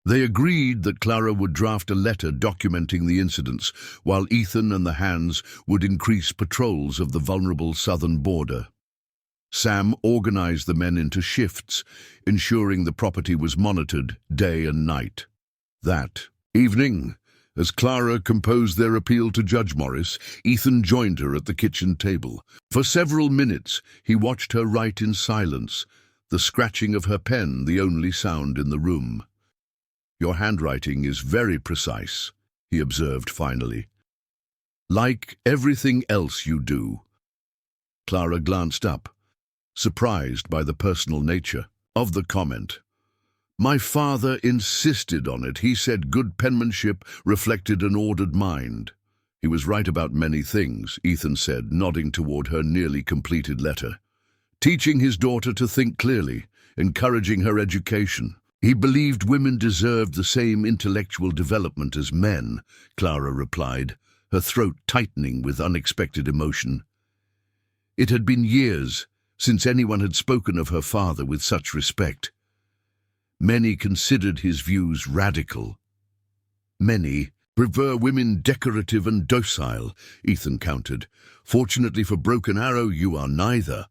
They agreed that Clara would draft a letter documenting the incidents, while Ethan and the hands would increase patrols of the vulnerable southern border. Sam organized the men into shifts, ensuring the property was monitored day and night. That evening, as Clara composed their appeal to Judge Morris, Ethan joined her at the kitchen table. For several minutes, he watched her write in silence, the scratching of her pen the only sound in the room. "Your handwriting is very precise," he observed finally. "Like everything else you do." Clara glanced up, surprised by the personal nature of the comment. My father insisted on it. He said good penmanship reflected an ordered mind. He was right about many things, Ethan said, nodding toward her nearly completed letter. Teaching his daughter to think clearly, encouraging her education. He believed women deserved the same intellectual development as men, Clara replied, her throat tightening with unexpected emotion. It had been years since anyone had spoken of her father with such respect. Many considered his views radical. Many prefer women decorative and docile, Ethan countered. Fortunately for Broken Arrow, you are neither.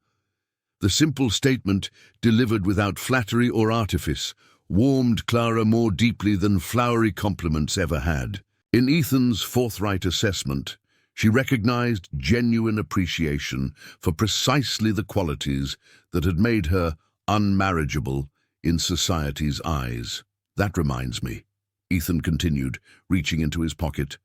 The simple statement, delivered without flattery or artifice, warmed Clara more deeply than flowery compliments ever had. In Ethan's forthright assessment, she recognized genuine appreciation for precisely the qualities that had made her unmarriageable in society's eyes. That reminds me, Ethan continued, reaching into his pocket.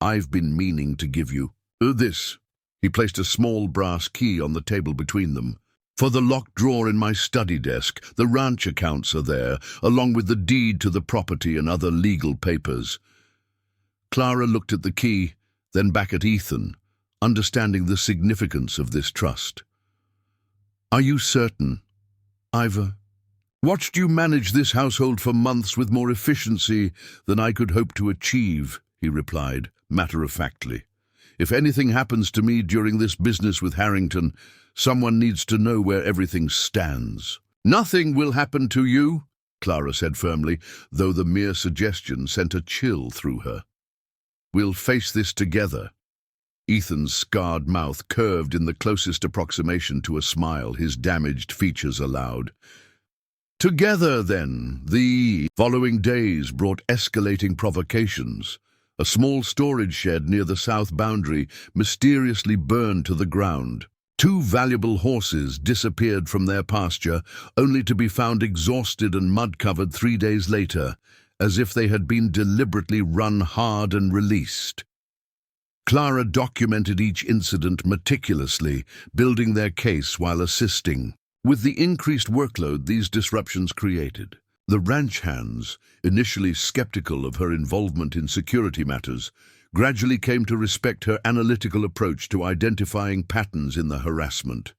I've been meaning to give you this. He placed a small brass key on the table between them. For the locked drawer in my study desk, the ranch accounts are there, along with the deed to the property and other legal papers. Clara looked at the key, then back at Ethan, understanding the significance of this trust. Are you certain? I've watched you manage this household for months with more efficiency than I could hope to achieve, he replied, matter-of-factly. If anything happens to me during this business with Harrington, someone needs to know where everything stands. Nothing will happen to you, Clara said firmly, though the mere suggestion sent a chill through her. We'll face this together. Ethan's scarred mouth curved in the closest approximation to a smile his damaged features allowed. Together, then, the following days brought escalating provocations. A small storage shed near the south boundary mysteriously burned to the ground. 2 valuable horses disappeared from their pasture, only to be found exhausted and mud-covered 3 days later, as if they had been deliberately run hard and released. Clara documented each incident meticulously, building their case while assisting. With the increased workload these disruptions created, the ranch hands, initially skeptical of her involvement in security matters, gradually came to respect her analytical approach to identifying patterns in the harassment.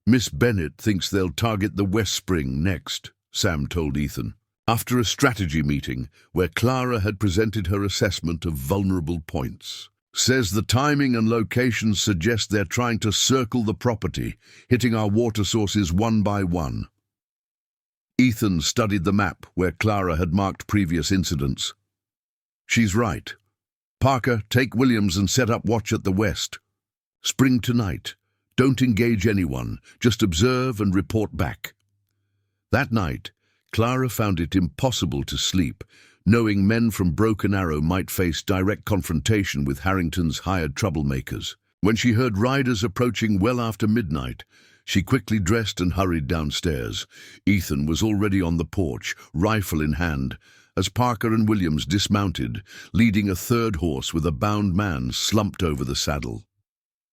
Miss Bennett thinks they'll target the West Spring next, Sam told Ethan, after a strategy meeting where Clara had presented her assessment of vulnerable points. Says the timing and location suggest they're trying to circle the property, hitting our water sources one by one. Ethan studied the map where Clara had marked previous incidents. She's right. Parker, take Williams and set up watch at the west. Spring tonight. Don't engage anyone, just observe and report back. That night, Clara found it impossible to sleep, knowing men from Broken Arrow might face direct confrontation with Harrington's hired troublemakers. When she heard riders approaching well after midnight, she quickly dressed and hurried downstairs. Ethan was already on the porch, rifle in hand, as Parker and Williams dismounted, leading a third horse with a bound man slumped over the saddle.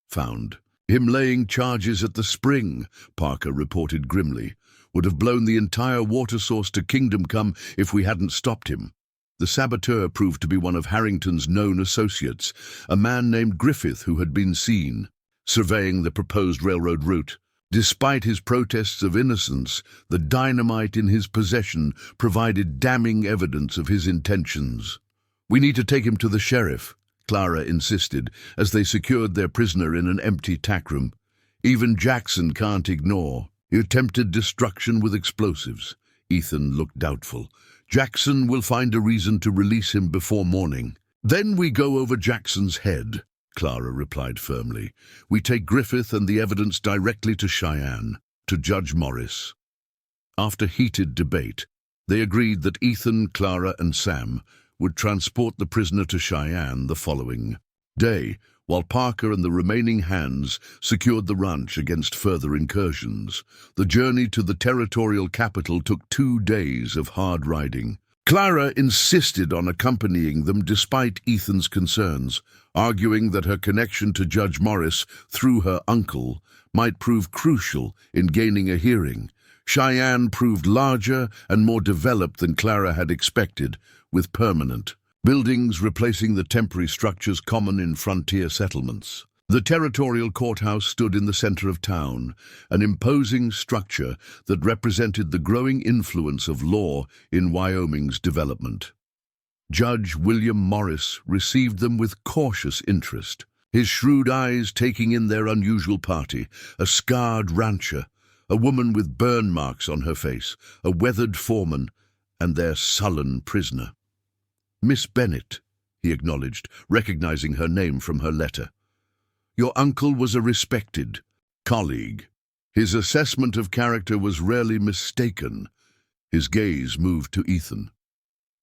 Found. Him laying charges at the spring, Parker reported grimly. Would have blown the entire water source to Kingdom Come if we hadn't stopped him. The saboteur proved to be one of Harrington's known associates, a man named Griffith who had been seen surveying the proposed railroad route. Despite his protests of innocence, the dynamite in his possession provided damning evidence of his intentions. We need to take him to the sheriff, Clara insisted, as they secured their prisoner in an empty tack room. Even Jackson can't ignore. He attempted destruction with explosives. Ethan looked doubtful. Jackson will find a reason to release him before morning. Then we go over Jackson's head, Clara replied firmly. We take Griffith and the evidence directly to Cheyenne, to Judge Morris. After heated debate, they agreed that Ethan, Clara, and Sam would transport the prisoner to Cheyenne the following day, while Parker and the remaining hands secured the ranch against further incursions. The journey to the territorial capital took 2 days of hard riding. Clara insisted on accompanying them despite Ethan's concerns, arguing that her connection to Judge Morris through her uncle might prove crucial in gaining a hearing. Cheyenne proved larger and more developed than Clara had expected, with permanent buildings replacing the temporary structures common in frontier settlements. The territorial courthouse stood in the center of town, an imposing structure that represented the growing influence of law in Wyoming's development. Judge William Morris received them with cautious interest, his shrewd eyes taking in their unusual party, a scarred rancher, a woman with burn marks on her face, a weathered foreman, and their sullen prisoner. "Miss Bennett," he acknowledged, recognizing her name from her letter. "Your uncle was a respected colleague. His assessment of character was rarely mistaken." His gaze moved to Ethan.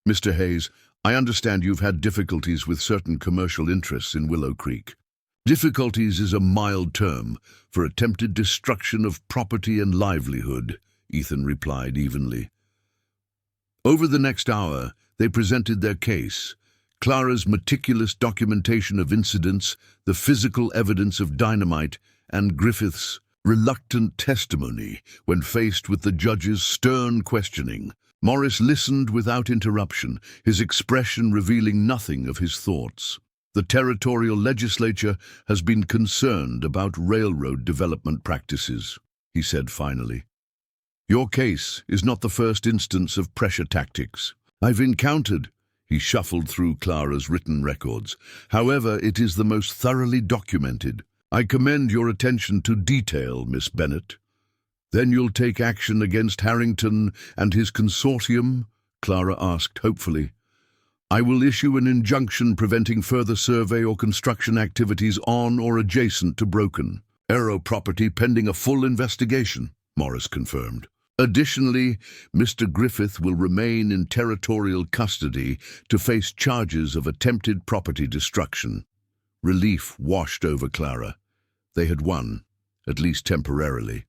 "Mr. Hayes, I understand you've had difficulties with certain commercial interests in Willow Creek." "Difficulties is a mild term for attempted destruction of property and livelihood," Ethan replied evenly. Over the next hour, they presented their case. Clara's meticulous documentation of incidents, the physical evidence of dynamite, and Griffith's reluctant testimony when faced with the judge's stern questioning. Morris listened without interruption, his expression revealing nothing of his thoughts. "The territorial legislature has been concerned about railroad development practices," he said finally. "Your case is not the first instance of pressure tactics I've encountered." He shuffled through Clara's written records. "However, it is the most thoroughly documented. I commend your attention to detail, Miss Bennett." "Then you'll take action against Harrington and his consortium?" Clara asked hopefully. "I will issue an injunction preventing further survey or construction activities on or adjacent to Broken Arrow property pending a full investigation," Morris confirmed. "Additionally, Mr. Griffith will remain in territorial custody to face charges of attempted property destruction." Relief washed over Clara. They had won, at least temporarily.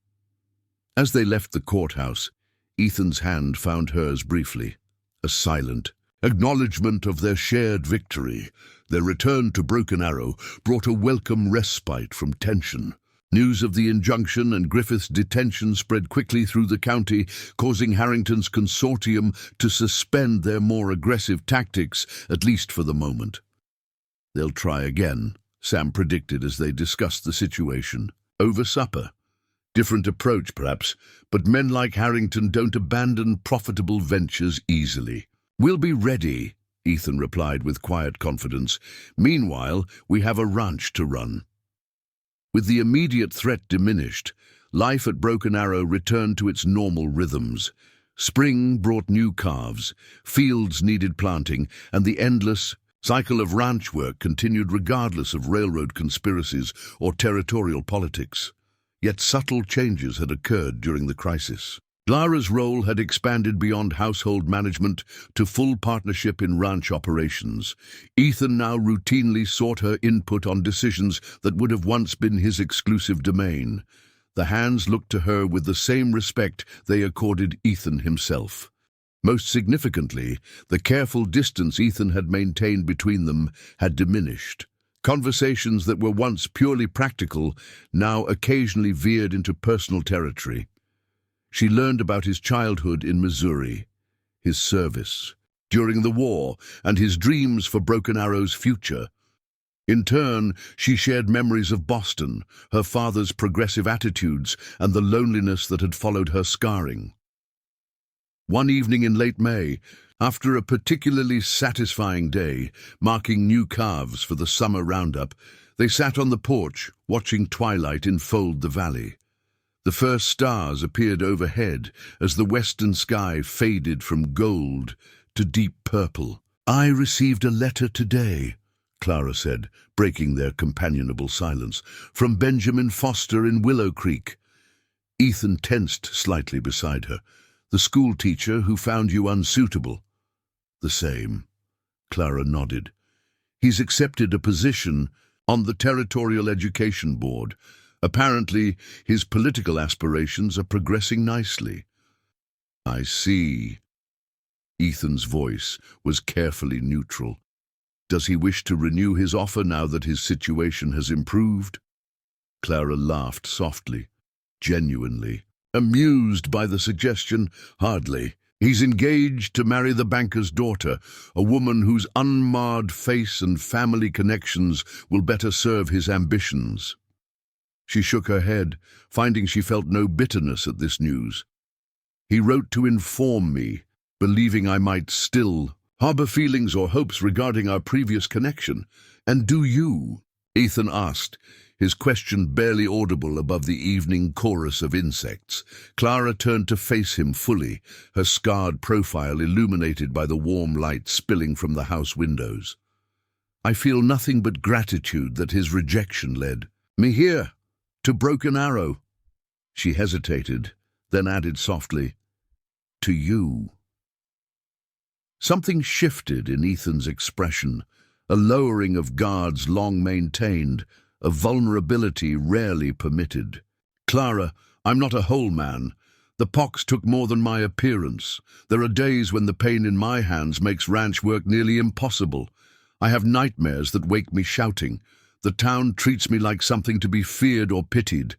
As they left the courthouse, Ethan's hand found hers briefly, a silent acknowledgement of their shared victory. Their return to Broken Arrow brought a welcome respite from tension. News of the injunction and Griffith's detention spread quickly through the county, causing Harrington's consortium to suspend their more aggressive tactics, at least for the moment. "They'll try again," Sam predicted as they discussed the situation. "Over supper. Different approach, perhaps, but men like Harrington don't abandon profitable ventures easily." "We'll be ready," Ethan replied with quiet confidence. "Meanwhile, we have a ranch to run." With the immediate threat diminished, life at Broken Arrow returned to its normal rhythms. Spring brought new calves, fields needed planting, and the endless cycle of ranch work continued regardless of railroad conspiracies or territorial politics. Yet subtle changes had occurred during the crisis. Clara's role had expanded beyond household management to full partnership in ranch operations. Ethan now routinely sought her input on decisions that would have once been his exclusive domain. The hands looked to her with the same respect they accorded Ethan himself. Most significantly, the careful distance Ethan had maintained between them had diminished. Conversations that were once purely practical now occasionally veered into personal territory. She learned about his childhood in Missouri, his service during the war, and his dreams for Broken Arrow's future. In turn, she shared memories of Boston, her father's progressive attitudes, and the loneliness that had followed her scarring. One evening in late May, after a particularly satisfying day, marking new calves for the summer roundup, they sat on the porch, watching twilight enfold the valley. The first stars appeared overhead as the western sky faded from gold to deep purple. "I received a letter today," Clara said, breaking their companionable silence, "from Benjamin Foster in Willow Creek." Ethan tensed slightly beside her. "The school teacher who found you unsuitable." "The same," Clara nodded. "He's accepted a position on the Territorial Education Board. Apparently, his political aspirations are progressing nicely." "I see." Ethan's voice was carefully neutral. "Does he wish to renew his offer now that his situation has improved?" Clara laughed softly, genuinely. Amused by the suggestion, hardly. He's engaged to marry the banker's daughter, a woman whose unmarred face and family connections will better serve his ambitions. She shook her head, finding she felt no bitterness at this news. He wrote to inform me, believing I might still harbor feelings or hopes regarding our previous connection. And do you? Ethan asked, his question barely audible above the evening chorus of insects. Clara turned to face him fully, her scarred profile illuminated by the warm light spilling from the house windows. I feel nothing but gratitude that his rejection led me here, to Broken Arrow. She hesitated, then added softly, to you. Something shifted in Ethan's expression, a lowering of guards long maintained, a vulnerability rarely permitted. Clara, I'm not a whole man. The pox took more than my appearance. There are days when the pain in my hands makes ranch work nearly impossible. I have nightmares that wake me shouting. The town treats me like something to be feared or pitied.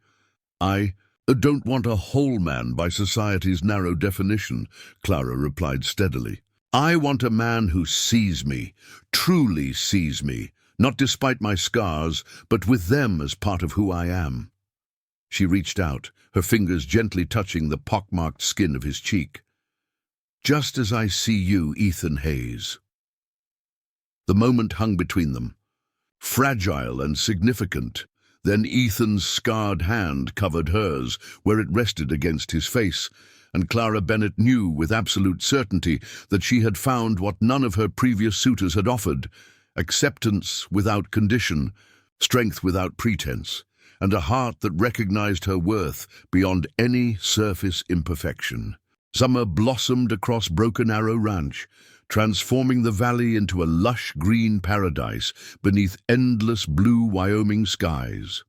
I don't want a whole man by society's narrow definition, Clara replied steadily. I want a man who sees me, truly sees me, not despite my scars, but with them as part of who I am. She reached out, her fingers gently touching the pock-marked skin of his cheek. Just as I see you, Ethan Hayes. The moment hung between them, fragile and significant. Then Ethan's scarred hand covered hers, where it rested against his face, and Clara Bennett knew with absolute certainty that she had found what none of her previous suitors had offered: acceptance without condition, strength without pretense, and a heart that recognized her worth beyond any surface imperfection. Summer blossomed across Broken Arrow Ranch, transforming the valley into a lush green paradise beneath endless blue Wyoming skies.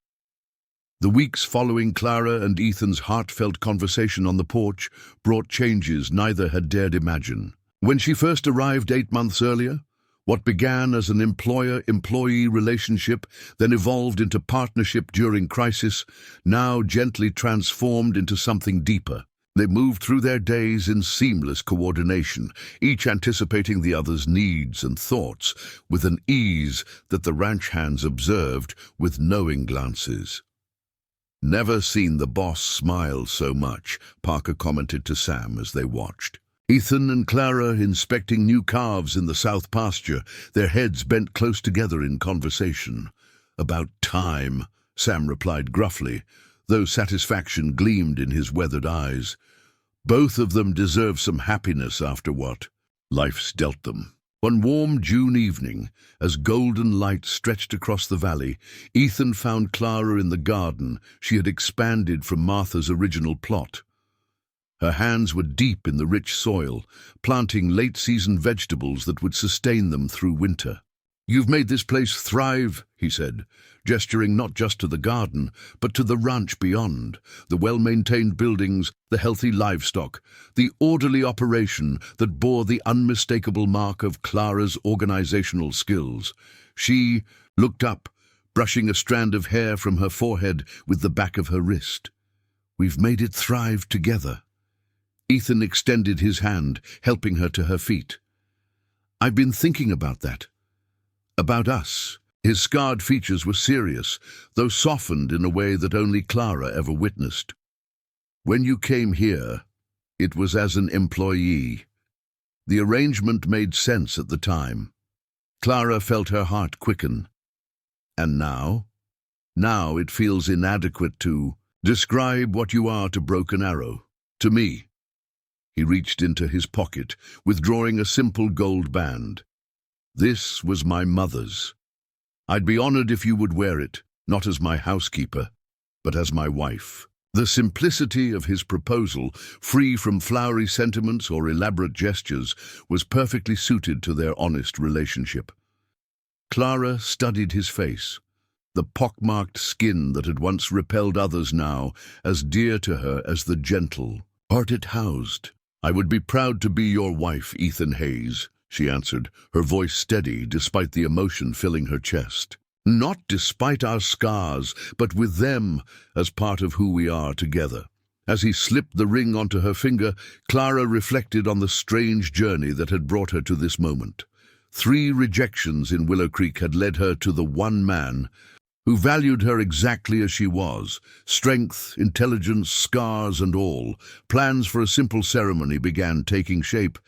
The weeks following Clara and Ethan's heartfelt conversation on the porch brought changes neither had dared imagine. When she first arrived 8 months earlier, what began as an employer-employee relationship, then evolved into partnership during crisis, now gently transformed into something deeper. They moved through their days in seamless coordination, each anticipating the other's needs and thoughts with an ease that the ranch hands observed with knowing glances. Never seen the boss smile so much, Parker commented to Sam as they watched. Ethan and Clara inspecting new calves in the south pasture, their heads bent close together in conversation. About time, Sam replied gruffly, though satisfaction gleamed in his weathered eyes. Both of them deserve some happiness after what life's dealt them. One warm June evening, as golden light stretched across the valley, Ethan found Clara in the garden she had expanded from Martha's original plot. Her hands were deep in the rich soil, planting late-season vegetables that would sustain them through winter. You've made this place thrive, he said, gesturing not just to the garden, but to the ranch beyond, the well-maintained buildings, the healthy livestock, the orderly operation that bore the unmistakable mark of Clara's organizational skills. She looked up, brushing a strand of hair from her forehead with the back of her wrist. We've made it thrive together. Ethan extended his hand, helping her to her feet. I've been thinking about that. About us. His scarred features were serious, though softened in a way that only Clara ever witnessed. When you came here, it was as an employee. The arrangement made sense at the time. Clara felt her heart quicken. And now? Now it feels inadequate to describe what you are to Broken Arrow. To me. He reached into his pocket, withdrawing a simple gold band. This was my mother's. I'd be honored if you would wear it, not as my housekeeper, but as my wife. The simplicity of his proposal, free from flowery sentiments or elaborate gestures, was perfectly suited to their honest relationship. Clara studied his face, the pock-marked skin that had once repelled others now as dear to her as the gentle heart it housed. I would be proud to be your wife, Ethan Hayes, she answered, her voice steady despite the emotion filling her chest. Not despite our scars, but with them as part of who we are together. As he slipped the ring onto her finger, Clara reflected on the strange journey that had brought her to this moment. 3 rejections in Willow Creek had led her to the one man who valued her exactly as she was. Strength, intelligence, scars and all. Plans for a simple ceremony began taking shape.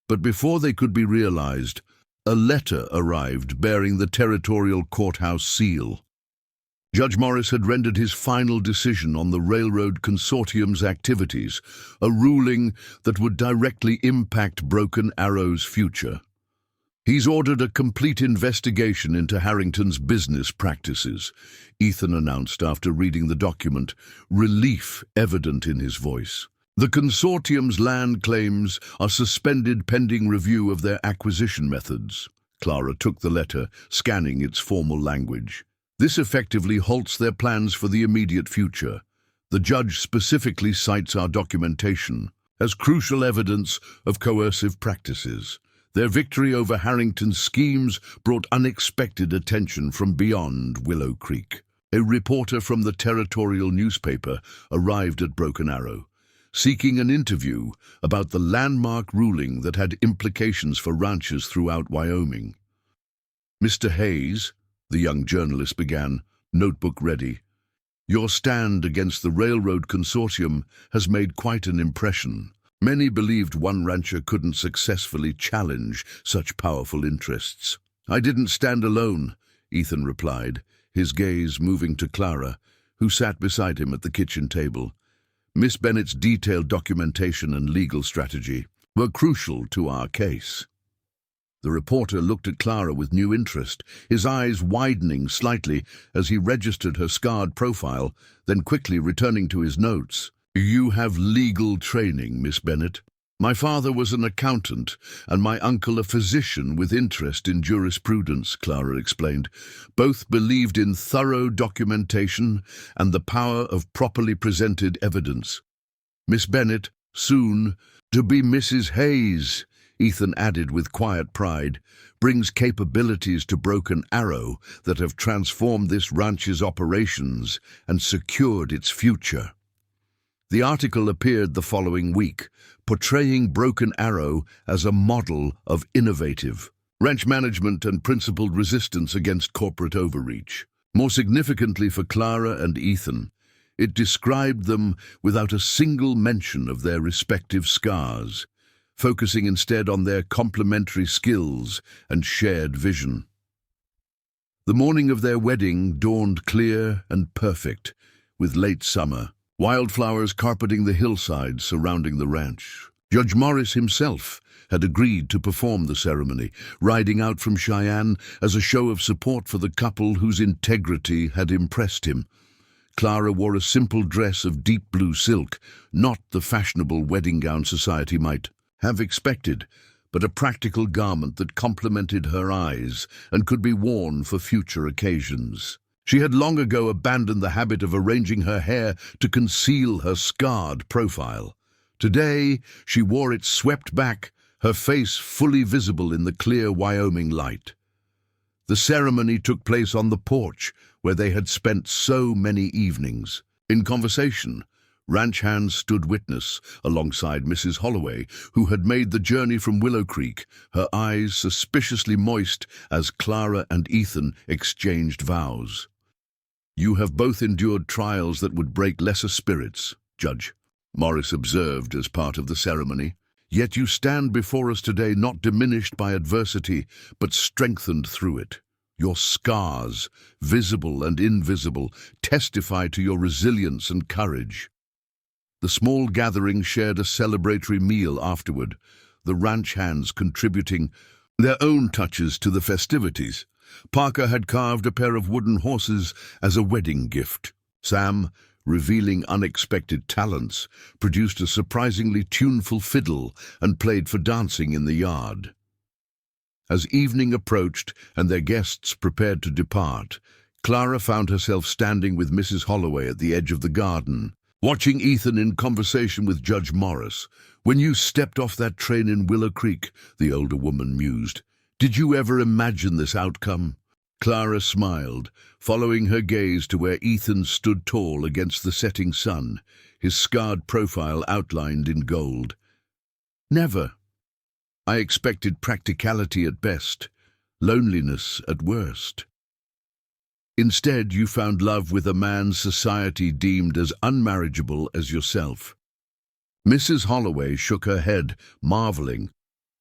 But before they could be realized, a letter arrived bearing the territorial courthouse seal. Judge Morris had rendered his final decision on the Railroad Consortium's activities, a ruling that would directly impact Broken Arrow's future. He's ordered a complete investigation into Harrington's business practices, Ethan announced after reading the document, relief evident in his voice. The consortium's land claims are suspended pending review of their acquisition methods. Clara took the letter, scanning its formal language. This effectively halts their plans for the immediate future. The judge specifically cites our documentation as crucial evidence of coercive practices. Their victory over Harrington's schemes brought unexpected attention from beyond Willow Creek. A reporter from the territorial newspaper arrived at Broken Arrow, seeking an interview about the landmark ruling that had implications for ranchers throughout Wyoming. "Mr. Hayes," the young journalist began, notebook ready, "your stand against the Railroad Consortium has made quite an impression. Many believed one rancher couldn't successfully challenge such powerful interests." "I didn't stand alone," Ethan replied, his gaze moving to Clara, who sat beside him at the kitchen table. "Miss Bennett's detailed documentation and legal strategy were crucial to our case." The reporter looked at Clara with new interest, his eyes widening slightly as he registered her scarred profile, then quickly returning to his notes. "You have legal training, Miss Bennett. My father was an accountant and my uncle a physician with interest in jurisprudence," Clara explained. "Both believed in thorough documentation and the power of properly presented evidence. Miss Bennett, soon to be Mrs. Hayes," Ethan added with quiet pride, "brings capabilities to Broken Arrow that have transformed this ranch's operations and secured its future." The article appeared the following week, portraying Broken Arrow as a model of innovative ranch management and principled resistance against corporate overreach. More significantly for Clara and Ethan, it described them without a single mention of their respective scars, focusing instead on their complementary skills and shared vision. The morning of their wedding dawned clear and perfect, with late summer, wildflowers carpeting the hillsides surrounding the ranch. Judge Morris himself had agreed to perform the ceremony, riding out from Cheyenne as a show of support for the couple whose integrity had impressed him. Clara wore a simple dress of deep blue silk, not the fashionable wedding gown society might have expected, but a practical garment that complemented her eyes and could be worn for future occasions. She had long ago abandoned the habit of arranging her hair to conceal her scarred profile. Today, she wore it swept back, her face fully visible in the clear Wyoming light. The ceremony took place on the porch, where they had spent so many evenings. In conversation, ranch hands stood witness, alongside Mrs. Holloway, who had made the journey from Willow Creek, her eyes suspiciously moist as Clara and Ethan exchanged vows. "You have both endured trials that would break lesser spirits, Judge," Morris observed as part of the ceremony. "Yet you stand before us today not diminished by adversity, but strengthened through it. Your scars, visible and invisible, testify to your resilience and courage." The small gathering shared a celebratory meal afterward, the ranch hands contributing their own touches to the festivities. Parker had carved a pair of wooden horses as a wedding gift. Sam, revealing unexpected talents, produced a surprisingly tuneful fiddle and played for dancing in the yard. As evening approached and their guests prepared to depart, Clara found herself standing with Mrs. Holloway at the edge of the garden, watching Ethan in conversation with Judge Morris. "When you stepped off that train in Willow Creek," the older woman mused, "did you ever imagine this outcome? Clara smiled, following her gaze to where Ethan stood tall against the setting sun, his scarred profile outlined in gold. Never. I expected practicality at best, loneliness at worst. Instead, you found love with a man society deemed as unmarriageable as yourself. Mrs. Holloway shook her head, marveling.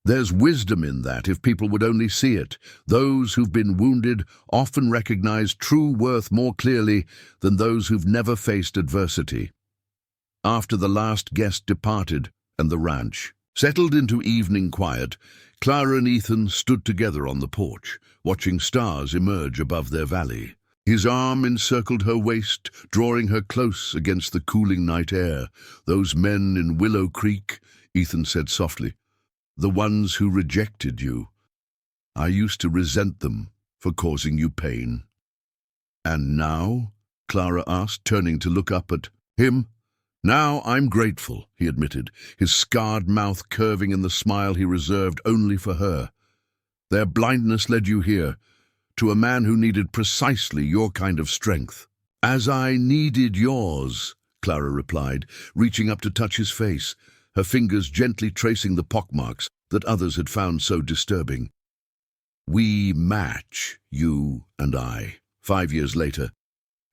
There's wisdom in that if people would only see it. Those who've been wounded often recognize true worth more clearly than those who've never faced adversity. After the last guest departed and the ranch settled into evening quiet, Clara and Ethan stood together on the porch, watching stars emerge above their valley. His arm encircled her waist, drawing her close against the cooling night air. Those men in Willow Creek, Ethan said softly, the ones who rejected you. I used to resent them for causing you pain. And now? Clara asked, turning to look up at him. Now I'm grateful, he admitted, his scarred mouth curving in the smile he reserved only for her. Their blindness led you here, to a man who needed precisely your kind of strength. As I needed yours, Clara replied, reaching up to touch his face, her fingers gently tracing the pockmarks that others had found so disturbing. We match, you and I. 5 years later,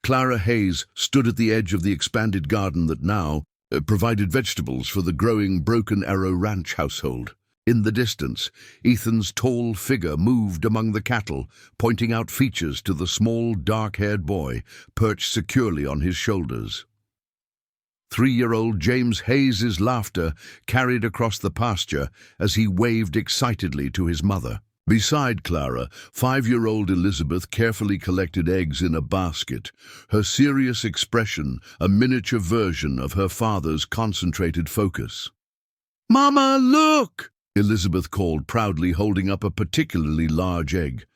Clara Hayes stood at the edge of the expanded garden that now provided vegetables for the growing Broken Arrow Ranch household. In the distance, Ethan's tall figure moved among the cattle, pointing out features to the small, dark-haired boy perched securely on his shoulders. 3-year-old James Hayes's laughter carried across the pasture as he waved excitedly to his mother. Beside Clara, 5-year-old Elizabeth carefully collected eggs in a basket, her serious expression a miniature version of her father's concentrated focus. "Mama, look!" Elizabeth called, proudly holding up a particularly large egg.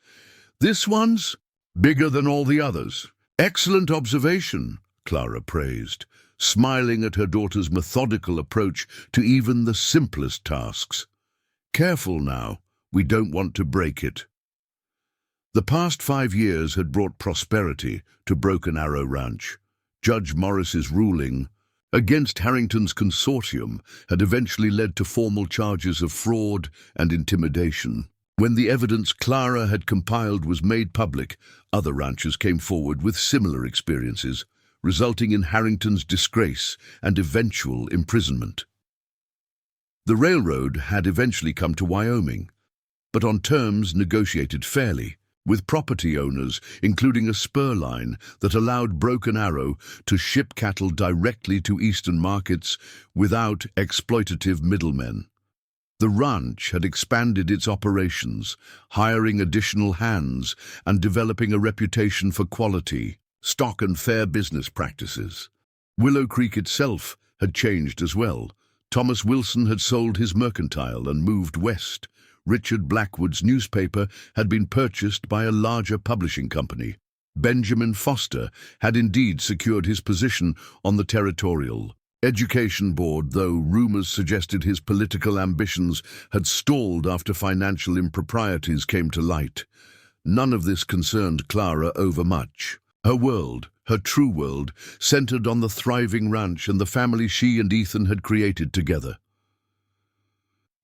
"This one's bigger than all the others." "Excellent observation," Clara praised, smiling at her daughter's methodical approach to even the simplest tasks. "Careful now. We don't want to break it." The past 5 years had brought prosperity to Broken Arrow Ranch. Judge Morris's ruling against Harrington's consortium had eventually led to formal charges of fraud and intimidation. When the evidence Clara had compiled was made public, other ranchers came forward with similar experiences, resulting in Harrington's disgrace and eventual imprisonment. The railroad had eventually come to Wyoming, but on terms negotiated fairly, with property owners, including a spur line that allowed Broken Arrow to ship cattle directly to eastern markets without exploitative middlemen. The ranch had expanded its operations, hiring additional hands and developing a reputation for quality, stock and fair business practices. Willow Creek itself had changed as well. Thomas Wilson had sold his mercantile and moved west. Richard Blackwood's newspaper had been purchased by a larger publishing company. Benjamin Foster had indeed secured his position on the Territorial Education Board, though rumors suggested his political ambitions had stalled after financial improprieties came to light. None of this concerned Clara overmuch. Her world, her true world, centered on the thriving ranch and the family she and Ethan had created together.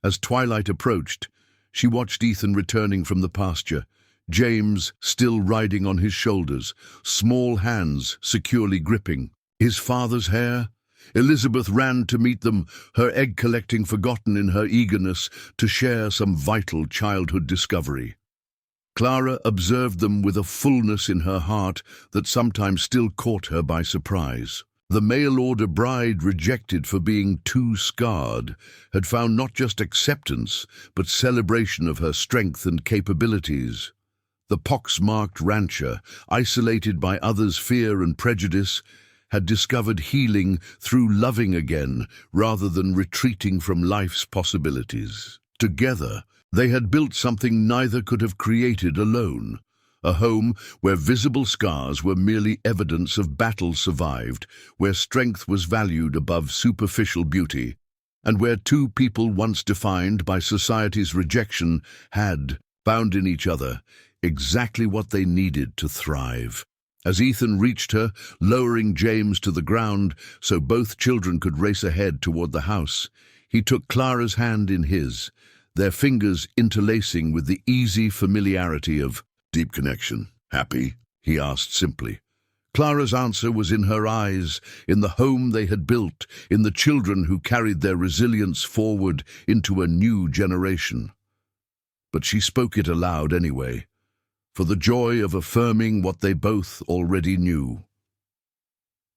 As twilight approached, she watched Ethan returning from the pasture, James still riding on his shoulders, small hands securely gripping his father's hair. Elizabeth ran to meet them, her egg collecting forgotten in her eagerness to share some vital childhood discovery. Clara observed them with a fullness in her heart that sometimes still caught her by surprise. The mail-order bride rejected for being too scarred had found not just acceptance, but celebration of her strength and capabilities. The pox-marked rancher, isolated by others' fear and prejudice, had discovered healing through loving again rather than retreating from life's possibilities. Together, they had built something neither could have created alone. A home where visible scars were merely evidence of battles survived, where strength was valued above superficial beauty, and where two people once defined by society's rejection had, bound in each other, exactly what they needed to thrive. As Ethan reached her, lowering James to the ground so both children could race ahead toward the house, he took Clara's hand in his, their fingers interlacing with the easy familiarity of deep connection. "Happy?" he asked simply. Clara's answer was in her eyes, in the home they had built, in the children who carried their resilience forward into a new generation. But she spoke it aloud anyway, for the joy of affirming what they both already knew.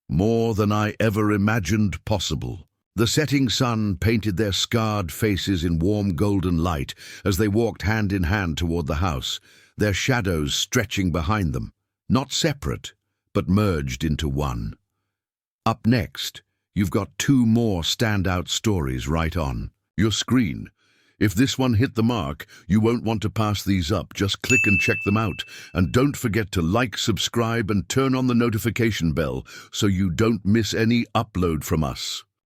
More than I ever imagined possible. The setting sun painted their scarred faces in warm golden light as they walked hand in hand toward the house, their shadows stretching behind them, not separate, but merged into one. Up next, you've got two more standout stories right on your screen. If this one hit the mark, you won't want to pass these up. Just click and check them out. And don't forget to like, subscribe, and turn on the notification bell so you don't miss any upload from us.